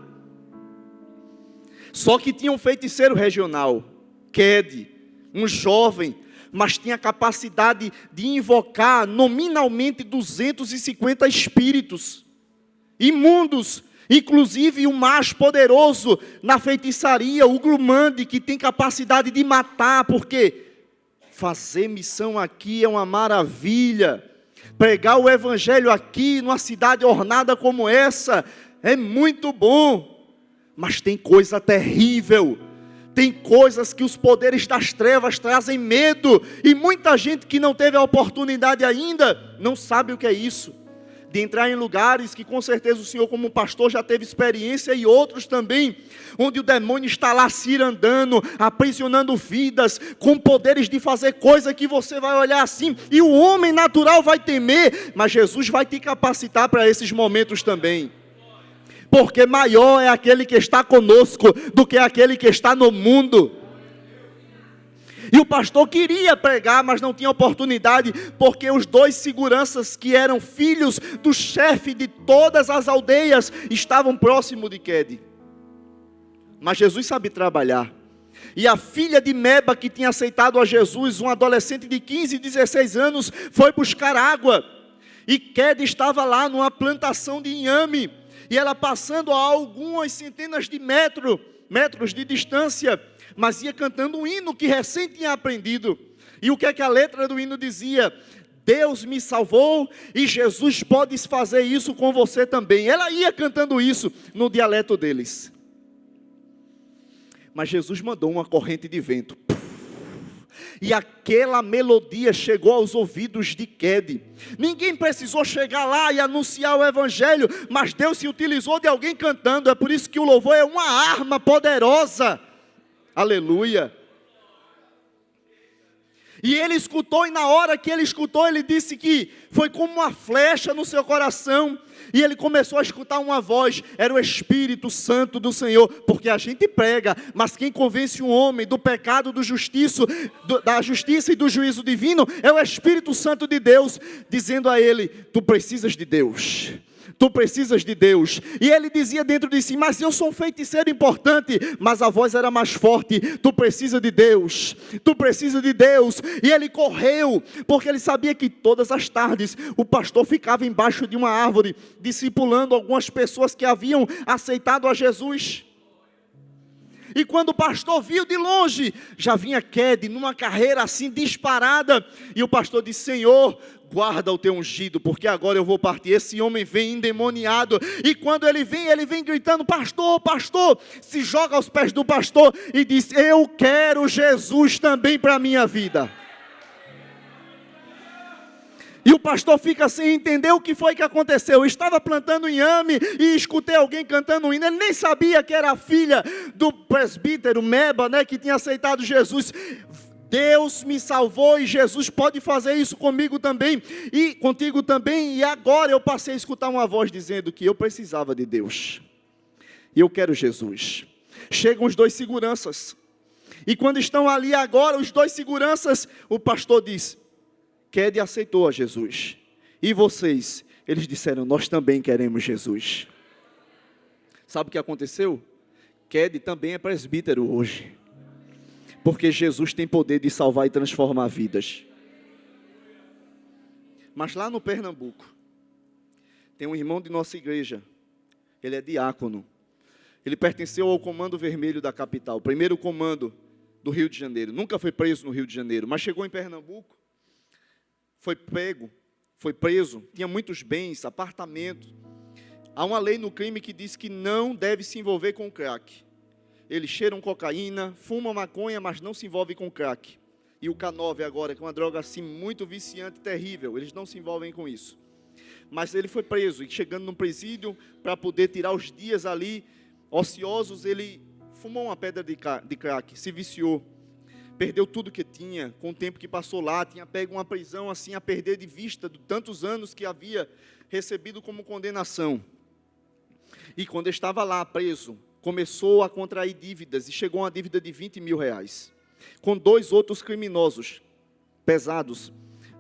S1: Só que tinha um feiticeiro regional, Ked, um jovem, mas tinha capacidade de invocar nominalmente 250 espíritos imundos, inclusive o mais poderoso na feitiçaria, o Grumande, que tem capacidade de matar, porque fazer missão aqui é uma maravilha. Pregar o evangelho aqui, numa cidade ornada como essa, é muito bom. Mas tem coisa terrível Tem coisas que os poderes das trevas trazem medo, e muita gente que não teve a oportunidade ainda, não sabe o que é isso. De entrar em lugares que com certeza o senhor como pastor já teve experiência, e outros também, onde o demônio está lá cirandando, aprisionando vidas, com poderes de fazer coisa que você vai olhar assim, e o homem natural vai temer, mas Jesus vai te capacitar para esses momentos também. Porque maior é aquele que está conosco do que aquele que está no mundo. E o pastor queria pregar, mas não tinha oportunidade, porque os 2 seguranças que eram filhos do chefe de todas as aldeias estavam próximo de Quede. Mas Jesus sabe trabalhar. E a filha de Meba, que tinha aceitado a Jesus, um adolescente de 15, 16 anos, foi buscar água. E Quede estava lá numa plantação de inhame. E ela passando a algumas centenas de metros de distância, mas ia cantando um hino que recém tinha aprendido. E o que é que a letra do hino dizia? Deus me salvou e Jesus pode fazer isso com você também. Ela ia cantando isso no dialeto deles. Mas Jesus mandou uma corrente de vento. E aquela melodia chegou aos ouvidos de Quede. Ninguém precisou chegar lá e anunciar o evangelho, mas Deus se utilizou de alguém cantando. É por isso que o louvor é uma arma poderosa. Aleluia. E ele escutou, e na hora que ele escutou, ele disse que foi como uma flecha no seu coração. E ele começou a escutar uma voz, era o Espírito Santo do Senhor, porque a gente prega, mas quem convence um homem do pecado, da justiça e do juízo divino, é o Espírito Santo de Deus, dizendo a ele, tu precisas de Deus. Tu precisas de Deus. E ele dizia dentro de si, mas eu sou um feiticeiro importante. Mas a voz era mais forte, tu precisa de Deus. Tu precisa de Deus. E ele correu, porque ele sabia que todas as tardes o pastor ficava embaixo de uma árvore, discipulando algumas pessoas que haviam aceitado a Jesus. E quando o pastor viu de longe, já vinha Quede numa carreira assim disparada. E o pastor disse, Senhor, guarda o teu ungido, porque agora eu vou partir. Esse homem vem endemoniado. E quando ele vem gritando, pastor, pastor. Se joga aos pés do pastor e diz, eu quero Jesus também para a minha vida. E o pastor fica sem entender o que foi que aconteceu. Eu estava plantando inhame e escutei alguém cantando um hino. Ele nem sabia que era a filha do presbítero Meba, que tinha aceitado Jesus. Deus me salvou e Jesus pode fazer isso comigo também e contigo também. E agora eu passei a escutar uma voz dizendo que eu precisava de Deus. E eu quero Jesus. Chegam os 2 seguranças. E quando estão ali agora, os 2 seguranças, o pastor diz, Quede aceitou a Jesus. E vocês? Eles disseram, nós também queremos Jesus. Sabe o que aconteceu? Quede também é presbítero hoje. Porque Jesus tem poder de salvar e transformar vidas. Mas lá no Pernambuco, tem um irmão de nossa igreja. Ele é diácono. Ele pertenceu ao Comando Vermelho da capital. Primeiro comando do Rio de Janeiro. Nunca foi preso no Rio de Janeiro, mas chegou em Pernambuco. Foi pego, foi preso, tinha muitos bens, apartamentos. Há uma lei no crime que diz que não deve se envolver com crack. Eles cheiram cocaína, fumam maconha, mas não se envolvem com crack. E o K9 agora, que é uma droga assim muito viciante, terrível, eles não se envolvem com isso. Mas ele foi preso, e chegando no presídio, para poder tirar os dias ali, ociosos, ele fumou uma pedra de crack, se viciou. Perdeu tudo que tinha, com o tempo que passou lá, tinha pego uma prisão assim, a perder de vista, de tantos anos que havia recebido como condenação. E quando estava lá preso, começou a contrair dívidas, e chegou a uma dívida de 20 mil reais, com 2 outros criminosos, pesados,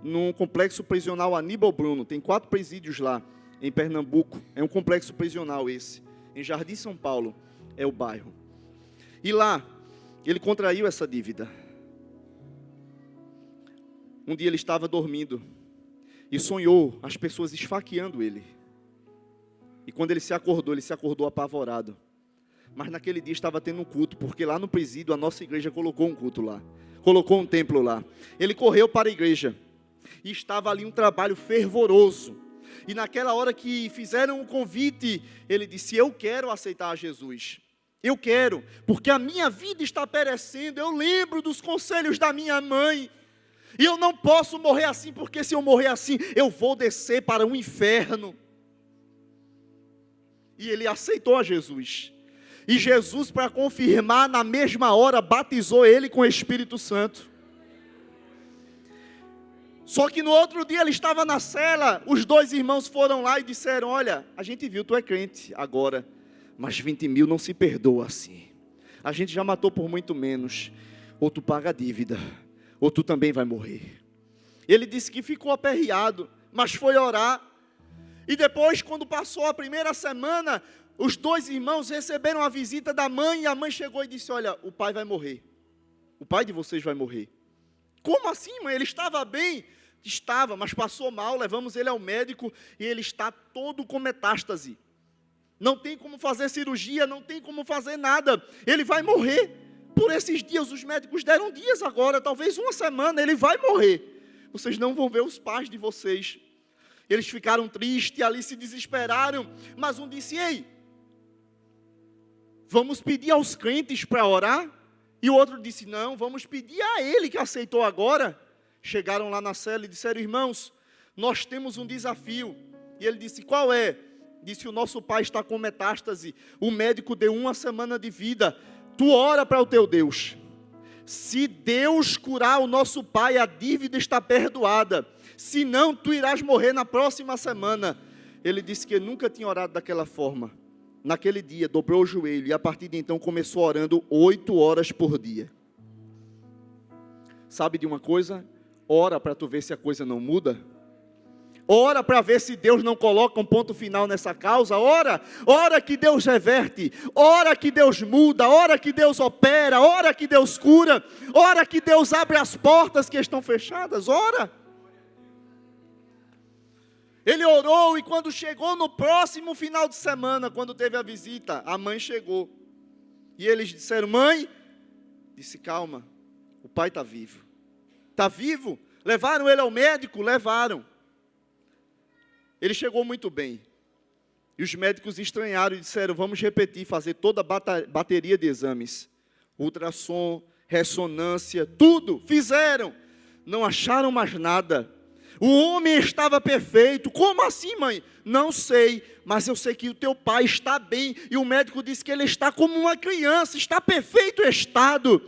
S1: num complexo prisional Aníbal Bruno. Tem 4 presídios lá, em Pernambuco, é um complexo prisional esse, em Jardim São Paulo, é o bairro. E lá, ele contraiu essa dívida. Um dia ele estava dormindo e sonhou as pessoas esfaqueando ele. E quando ele se acordou apavorado. Mas naquele dia estava tendo um culto, porque lá no presídio a nossa igreja colocou um culto lá. Colocou um templo lá. Ele correu para a igreja. E estava ali um trabalho fervoroso. E naquela hora que fizeram um convite, ele disse, eu quero aceitar a Jesus.
S2: Eu quero, porque a minha vida está perecendo. Eu lembro dos conselhos da minha mãe. E eu não posso morrer assim, porque se eu morrer assim, eu vou descer para o inferno. E ele aceitou a Jesus. E Jesus, para confirmar, na mesma hora, batizou ele com o Espírito Santo. Só que no outro dia ele estava na cela, os dois irmãos foram lá e disseram: olha, a gente viu, tu é crente agora, mas 20 mil não se perdoa assim. A gente já matou por muito menos. Ou tu paga a dívida, ou tu também vai morrer. Ele disse que ficou aperreado, mas foi orar. E depois, quando passou a primeira semana, os dois irmãos receberam a visita da mãe, e a mãe chegou e disse: olha, o pai vai morrer. O pai de vocês vai morrer. Como assim, mãe? Ele estava bem? Estava, mas passou mal. Levamos ele ao médico e ele está todo com metástase. Não tem como fazer cirurgia, não tem como fazer nada. Ele vai morrer. Por esses dias, os médicos deram dias agora, talvez uma semana, ele vai morrer. Vocês não vão ver os pais de vocês. Eles ficaram tristes, ali se desesperaram. Mas um disse: ei, vamos pedir aos crentes para orar? E o outro disse: não, vamos pedir a ele que aceitou agora. Chegaram lá na cela e disseram: irmãos, nós temos um desafio. E ele disse: qual é? Disse: o nosso pai está com metástase, o médico deu uma semana de vida. Tu ora para o teu Deus. Se Deus curar o nosso pai, a dívida está perdoada. Se não, tu irás morrer na próxima semana. Ele disse que nunca tinha orado daquela forma. Naquele dia, dobrou o joelho e a partir de então começou orando 8 horas por dia. Sabe de uma coisa? Ora para tu ver se a coisa não muda. Ora para ver se Deus não coloca um ponto final nessa causa. Ora que Deus reverte. Ora que Deus muda. Ora que Deus opera. Ora que Deus cura. Ora que Deus abre as portas que estão fechadas. Ora. Ele orou e quando chegou no próximo final de semana, quando teve a visita, a mãe chegou. E eles disseram: mãe, disse: calma, o pai está vivo. Está vivo? Levaram ele ao médico? Levaram. Ele chegou muito bem. E os médicos estranharam e disseram: vamos repetir, fazer toda a bateria de exames. Ultrassom, ressonância, tudo. Fizeram. Não acharam mais nada. O homem estava perfeito. Como assim, mãe? Não sei, mas eu sei que o teu pai está bem. E o médico disse que ele está como uma criança, está perfeito estado.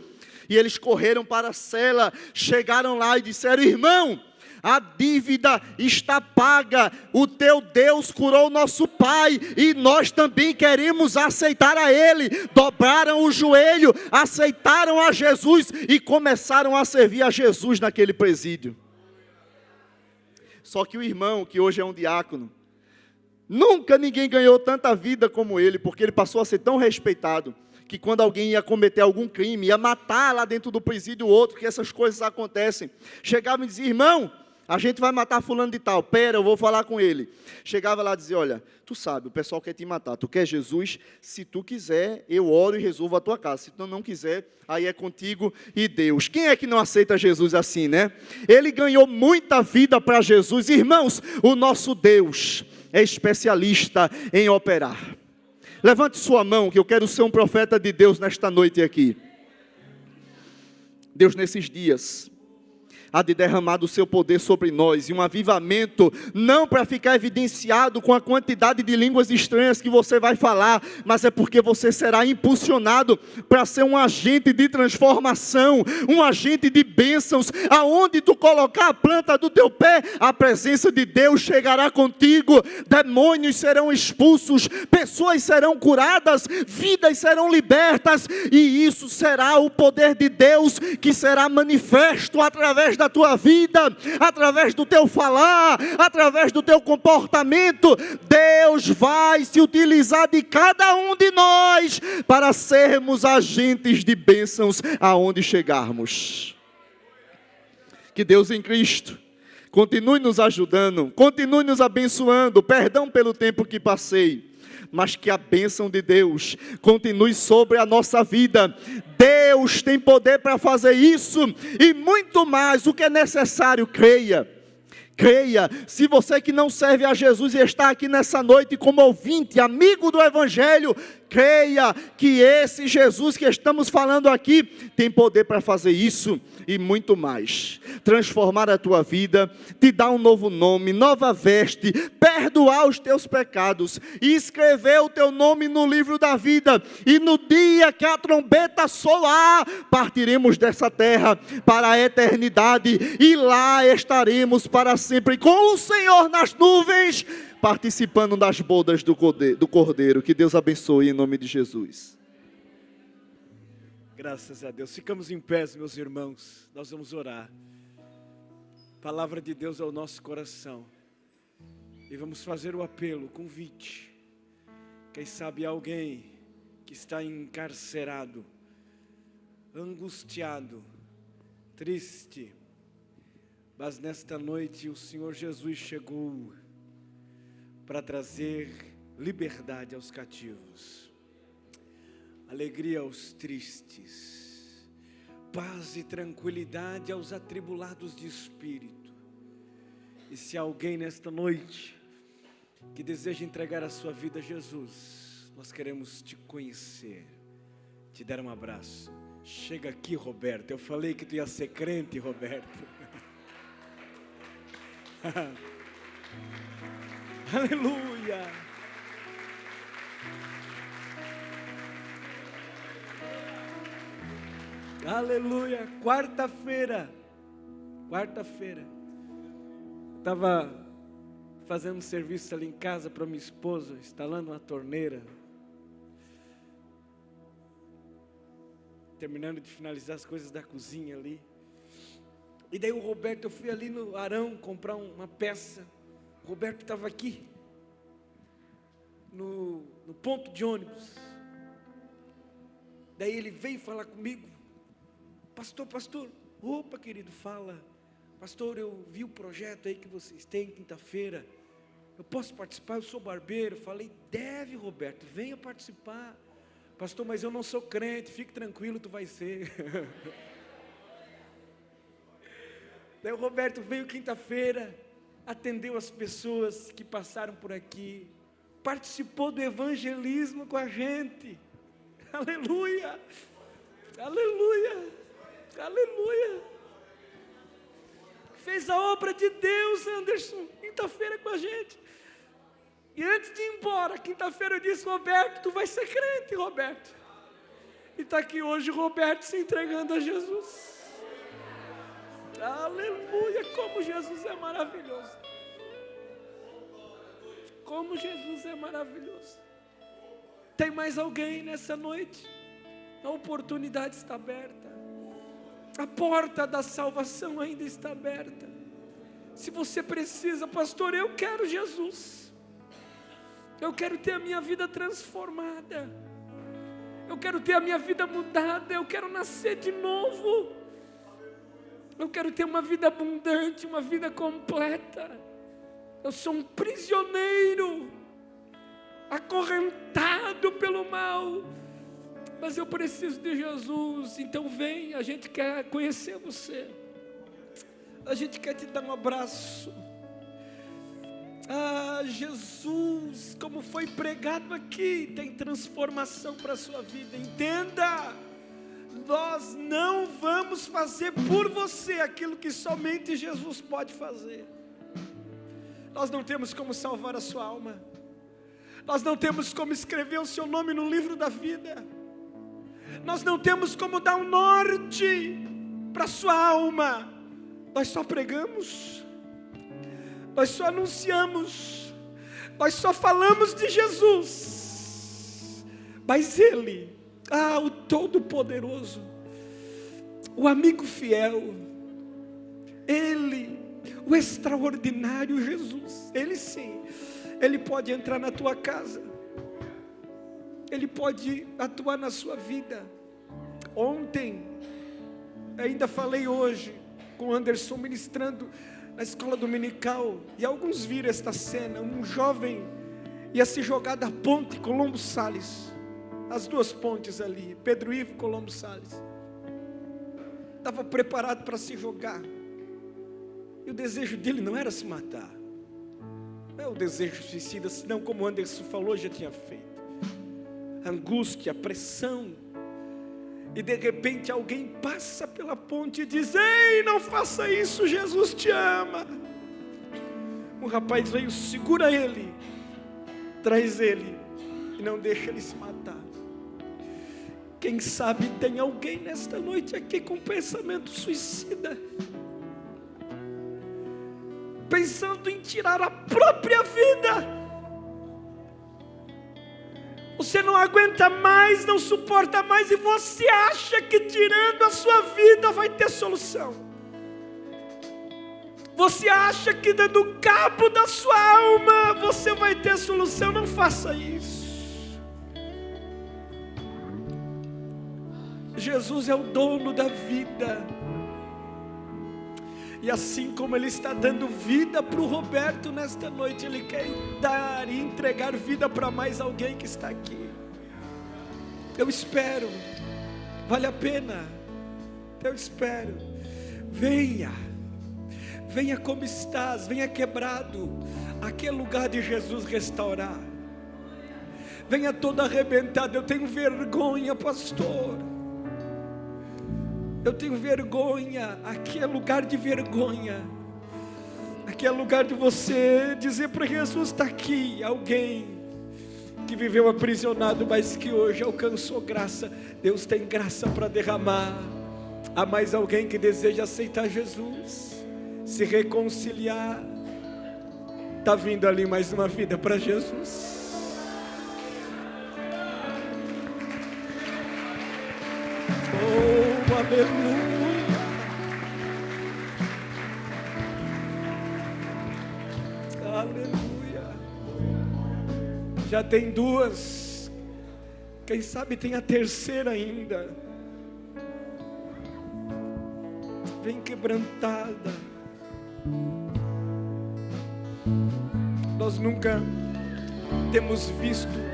S2: E eles correram para a cela, chegaram lá e disseram: irmão, a dívida está paga, o teu Deus curou nosso pai, e nós também queremos aceitar a Ele. Dobraram o joelho, aceitaram a Jesus, e começaram a servir a Jesus naquele presídio. Só que o irmão, que hoje é um diácono, nunca ninguém ganhou tanta vida como ele, porque ele passou a ser tão respeitado, que quando alguém ia cometer algum crime, ia matar lá dentro do presídio o outro, que essas coisas acontecem, chegava e dizia: irmão, a gente vai matar fulano de tal, pera, eu vou falar com ele. Chegava lá e dizia: olha, tu sabe, o pessoal quer te matar, tu quer Jesus? Se tu quiser, eu oro e resolvo a tua casa. Se tu não quiser, aí é contigo e Deus. Quem é que não aceita Jesus assim, né? Ele ganhou muita vida para Jesus. Irmãos, o nosso Deus é especialista em operar. Levante sua mão, que eu quero ser um profeta de Deus nesta noite aqui. Deus, nesses dias, há de derramar do seu poder sobre nós, e um avivamento, não para ficar evidenciado com a quantidade de línguas estranhas que você vai falar, mas é porque você será impulsionado para ser um agente de transformação, um agente de bênçãos. Aonde tu colocar a planta do teu pé, a presença de Deus chegará contigo, demônios serão expulsos, pessoas serão curadas, vidas serão libertas, e isso será o poder de Deus que será manifesto através da tua vida, através do teu falar, através do teu comportamento. Deus vai se utilizar de cada um de nós para sermos agentes de bênçãos aonde chegarmos. Que Deus em Cristo continue nos ajudando, continue nos abençoando. Perdão pelo tempo que passei, mas que a bênção de Deus continue sobre a nossa vida. Deus tem poder para fazer isso e muito mais. O que é necessário, creia Creia, se você que não serve a Jesus e está aqui nessa noite como ouvinte, amigo do Evangelho, creia que esse Jesus que estamos falando aqui tem poder para fazer isso e muito mais. Transformar a tua vida, te dar um novo nome, nova veste, perdoar os teus pecados e escrever o teu nome no livro da vida. E no dia que a trombeta soar, partiremos dessa terra para a eternidade e lá estaremos para sempre com o Senhor nas nuvens, participando das bodas do Cordeiro. Que Deus abençoe em nome de Jesus.
S3: Graças a Deus. Ficamos em pé, meus irmãos. Nós vamos orar. Palavra de Deus ao nosso coração. E vamos fazer o apelo, o convite. Quem sabe alguém que está encarcerado, angustiado, triste. Mas nesta noite o Senhor Jesus chegou para trazer liberdade aos cativos, alegria aos tristes, paz e tranquilidade aos atribulados de espírito. E se alguém nesta noite que deseja entregar a sua vida a Jesus, nós queremos te conhecer, te dar um abraço. Chega aqui, Roberto. Eu falei que tu ia ser crente, Roberto. Aleluia. Aleluia. Quarta-feira. Estava fazendo um serviço ali em casa para minha esposa, instalando uma torneira. Terminando de finalizar as coisas da cozinha ali. E daí o Roberto, eu fui ali no Arão comprar uma peça. O Roberto estava aqui, no ponto de ônibus. Daí ele veio falar comigo. Pastor, opa querido, fala. Pastor, eu vi o projeto aí que vocês têm quinta-feira. Eu posso participar? Eu sou barbeiro. Falei, deve, Roberto, venha participar. Pastor, mas eu não sou crente, fique tranquilo, tu vai ser. Daí o Roberto veio quinta-feira, atendeu as pessoas que passaram por aqui, participou do evangelismo com a gente. Aleluia, aleluia, aleluia. Fez a obra de Deus, Anderson, quinta-feira com a gente. E antes de ir embora, quinta-feira eu disse, Roberto, tu vai ser crente, Roberto. E está aqui hoje o Roberto se entregando a Jesus. Aleluia, como Jesus é maravilhoso. Como Jesus é maravilhoso. Tem mais alguém nessa noite? A oportunidade está aberta. A porta da salvação ainda está aberta. Se você precisa, pastor, eu quero Jesus. Eu quero ter a minha vida transformada. Eu quero ter a minha vida mudada. Eu quero nascer de novo. Eu quero ter uma vida abundante, uma vida completa. Eu sou um prisioneiro, acorrentado pelo mal, mas eu preciso de Jesus. Então vem, a gente quer conhecer você. A gente quer te dar um abraço. Ah, Jesus, como foi pregado aqui, tem transformação para a sua vida. Entenda, nós não vamos fazer por você aquilo que somente Jesus pode fazer. Nós não temos como salvar a sua alma. Nós não temos como escrever o seu nome no livro da vida. Nós não temos como dar um norte para a sua alma. Nós só pregamos. Nós só anunciamos. Nós só falamos de Jesus. Mas Ele, o Todo-Poderoso, o amigo fiel, Ele, o extraordinário Jesus, Ele sim, Ele pode entrar na tua casa, Ele pode atuar na sua vida. Ontem, ainda falei hoje, com o Anderson ministrando na escola dominical, e alguns viram esta cena. Um jovem ia se jogar da ponte Colombo Salles, as duas pontes ali, Pedro Ivo, Colombo Salles, estava preparado para se jogar, e o desejo dele não era se matar. Não é o desejo suicida, senão, como Anderson falou, já tinha feito. Angústia, pressão. E de repente alguém passa pela ponte e diz: ei, não faça isso, Jesus te ama. Um rapaz veio, segura ele, traz ele e não deixa ele se matar. Quem sabe tem alguém nesta noite aqui com pensamento suicida, pensando em tirar a própria vida. Você não aguenta mais, não suporta mais, e você acha que tirando a sua vida vai ter solução. Você acha que dando cabo da sua alma você vai ter solução. Não faça isso. Jesus é o dono da vida. E assim como Ele está dando vida para o Roberto nesta noite, Ele quer dar e entregar vida para mais alguém que está aqui. Eu espero, vale a pena, eu espero. Venha como estás, venha quebrado, aqui é lugar de Jesus restaurar. Venha todo arrebentado. Eu tenho vergonha, pastor, eu tenho vergonha. Aqui é lugar de vergonha. Aqui é lugar de você dizer para Jesus: está aqui alguém que viveu aprisionado, mas que hoje alcançou graça. Deus tem graça para derramar. Há mais alguém que deseja aceitar Jesus, se reconciliar? Está vindo ali mais uma vida para Jesus. Oh, aleluia. Aleluia. Já tem duas, quem sabe tem a terceira ainda. Vem quebrantada. Nós nunca temos visto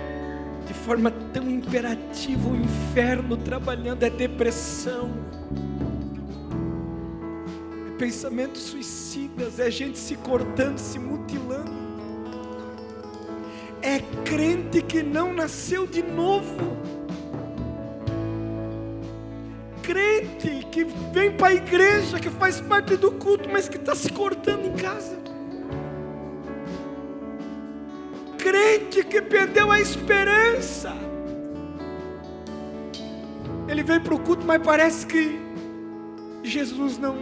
S3: de forma tão imperativa o inferno trabalhando. É depressão, é pensamentos suicidas, é gente se cortando, se mutilando, é crente que não nasceu de novo, crente que vem para a igreja, que faz parte do culto, mas que está se cortando em casa, crente que perdeu a esperança. Ele vem para o culto, mas parece que Jesus não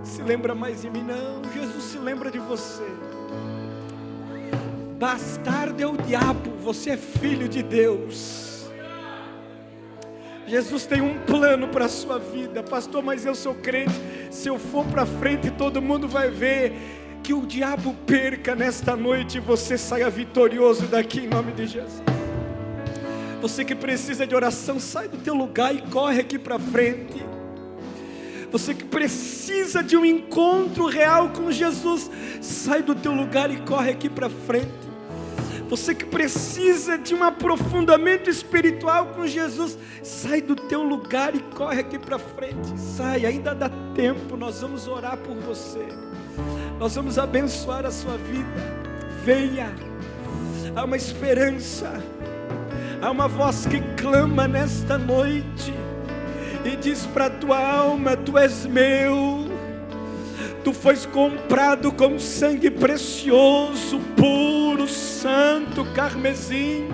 S3: se lembra mais de mim. Não, Jesus se lembra de você. Bastardo é o diabo, você é filho de Deus. Jesus tem um plano para a sua vida. Pastor, mas eu sou crente, se eu for para frente todo mundo vai ver. Que o diabo perca nesta noite e você saia vitorioso daqui em nome de Jesus. Você que precisa de oração, sai do teu lugar e corre aqui para frente. Você que precisa de um encontro real com Jesus, sai do teu lugar e corre aqui para frente. Você que precisa de um aprofundamento espiritual com Jesus, sai do teu lugar e corre aqui para frente. Sai, ainda dá tempo, nós vamos orar por você. Nós vamos abençoar a sua vida. Venha, há uma esperança, há uma voz que clama nesta noite e diz para a tua alma: tu és meu, tu foste comprado com sangue precioso, puro, santo, carmesim.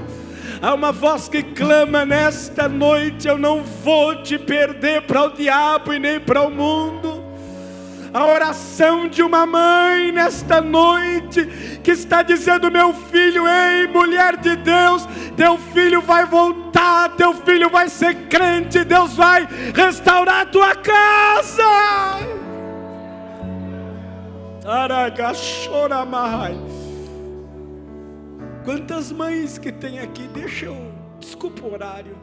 S3: Há uma voz que clama nesta noite: eu não vou te perder para o diabo e nem para o mundo. A oração de uma mãe nesta noite que está dizendo: meu filho, ei, mulher de Deus, teu filho vai voltar, teu filho vai ser crente, Deus vai restaurar a tua casa. Quantas mães que tem aqui, deixa eu, desculpa o horário,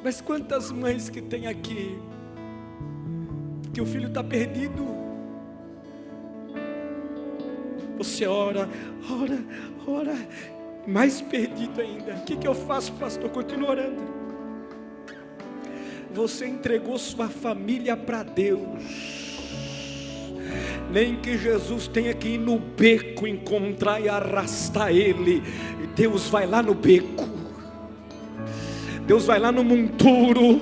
S3: mas quantas mães que tem aqui que o filho está perdido? Você ora, mais perdido ainda. O que eu faço, pastor? Continua orando. Você entregou sua família para Deus. nem que Jesus tenha que ir no beco encontrar e arrastar ele. Deus vai lá no beco, Deus vai lá no monturo,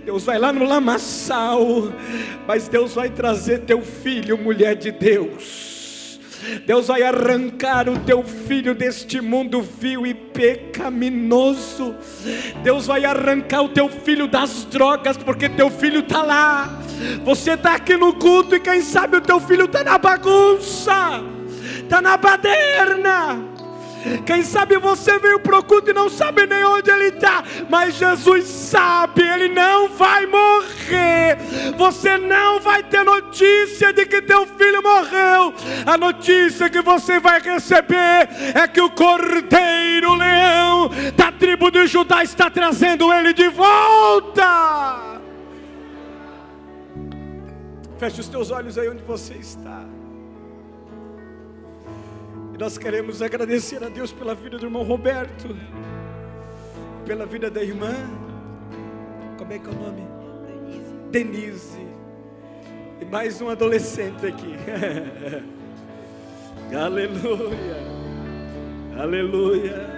S3: Deus vai lá no lamaçal, mas Deus vai trazer teu filho, mulher de Deus. Deus vai arrancar o teu filho deste mundo vil e pecaminoso. Deus vai arrancar o teu filho das drogas, porque teu filho está lá. Você está aqui no culto e quem sabe o teu filho está na bagunça, está na baderna. Quem sabe você veio para o culto e não sabe nem onde ele está, mas Jesus sabe, ele não vai morrer. Você não vai ter notícia de que teu filho morreu. A notícia que você vai receber é que o Cordeiro Leão da tribo de Judá está trazendo ele de volta. Feche os teus olhos aí onde você está. E nós queremos agradecer a Deus pela vida do irmão Roberto, pela vida da irmã, como é que é o nome? Denise. E mais um adolescente aqui. Aleluia, aleluia,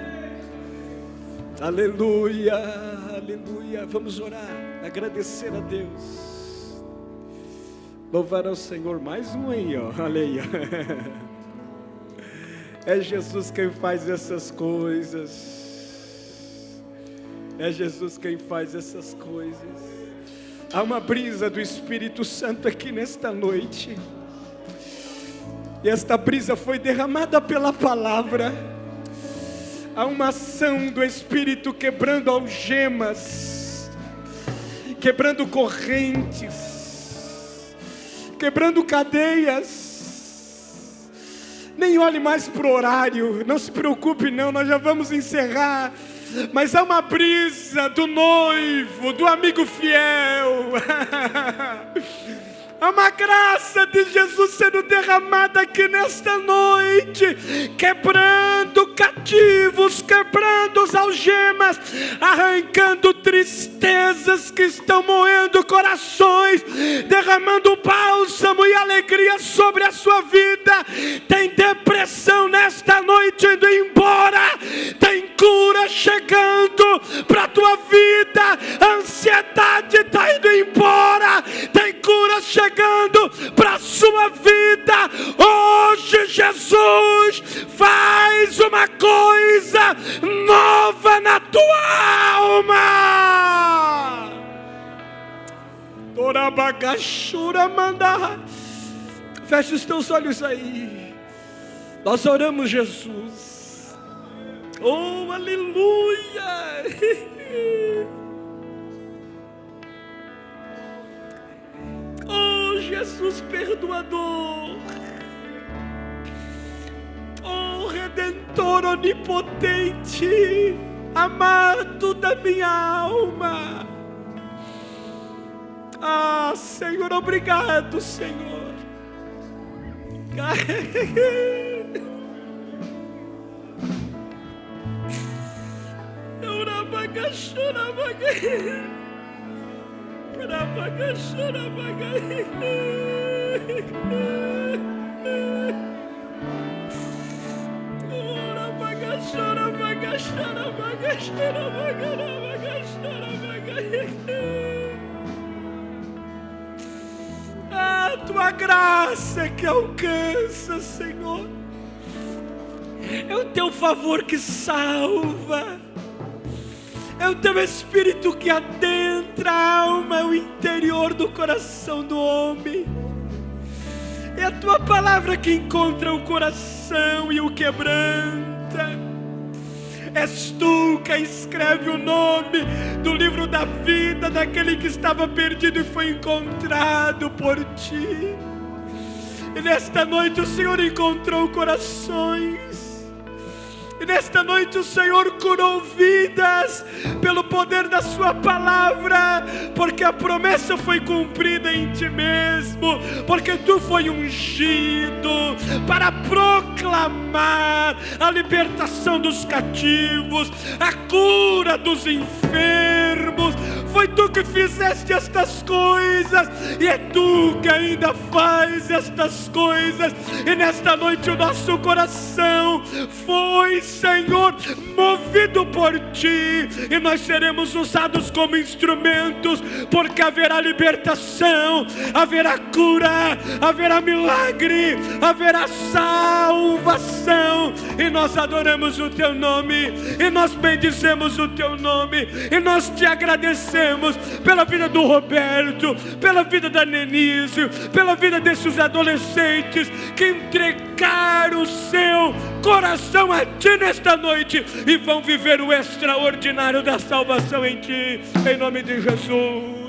S3: aleluia, aleluia. Vamos orar, agradecer a Deus, louvar ao Senhor. Mais um aí, ó. Aleluia. É Jesus quem faz essas coisas. É Jesus quem faz essas coisas. Há uma brisa do Espírito Santo aqui nesta noite. E esta brisa foi derramada pela palavra. Há uma ação do Espírito quebrando algemas, quebrando correntes, quebrando cadeias. Nem olhe mais para o horário, não se preocupe não, nós já vamos encerrar. Mas há uma brisa do noivo, do amigo fiel. Há uma graça de Jesus sendo derramada aqui nesta noite, quebrando cativos, quebrando as algemas, arrancando tristezas que estão moendo corações, derramando bálsamo e alegria sobre a sua vida. Tem depressão nesta noite indo embora, tem cura chegando para a tua vida, a ansiedade está indo embora, tem cura chegando para a sua vida. Hoje Jesus faz uma coisa nova na tua alma. Torabagashura manda. Feche os teus olhos aí. Nós oramos, Jesus. Oh, aleluia. Oh, Jesus perdoador, oh, Redentor onipotente, amado da minha alma. Ah, Senhor, obrigado, Senhor. A tua graça que alcança, Senhor, é o teu favor que salva, é o teu Espírito que adentra a alma, o interior do coração do homem. É a tua palavra que encontra o coração e o quebranta. És tu quem escreve o nome do livro da vida daquele que estava perdido e foi encontrado por ti. E nesta noite o Senhor encontrou corações. E nesta noite o Senhor curou vidas pelo poder da sua palavra, porque a promessa foi cumprida em ti mesmo, porque tu foi ungido para proclamar a libertação dos cativos, a cura dos enfermos. foi tu que fizeste estas coisas, e é tu que ainda faz estas coisas. E nesta noite o nosso coração foi, Senhor, movido por ti, e nós seremos usados como instrumentos, porque haverá libertação, haverá cura, haverá milagre, haverá salvação. E nós adoramos o teu nome, e nós bendizemos o teu nome, e nós te agradecemos pela vida do Roberto, pela vida da Nenise, pela vida desses adolescentes que entregaram o seu coração a ti nesta noite e vão viver o extraordinário da salvação em ti, em nome de Jesus.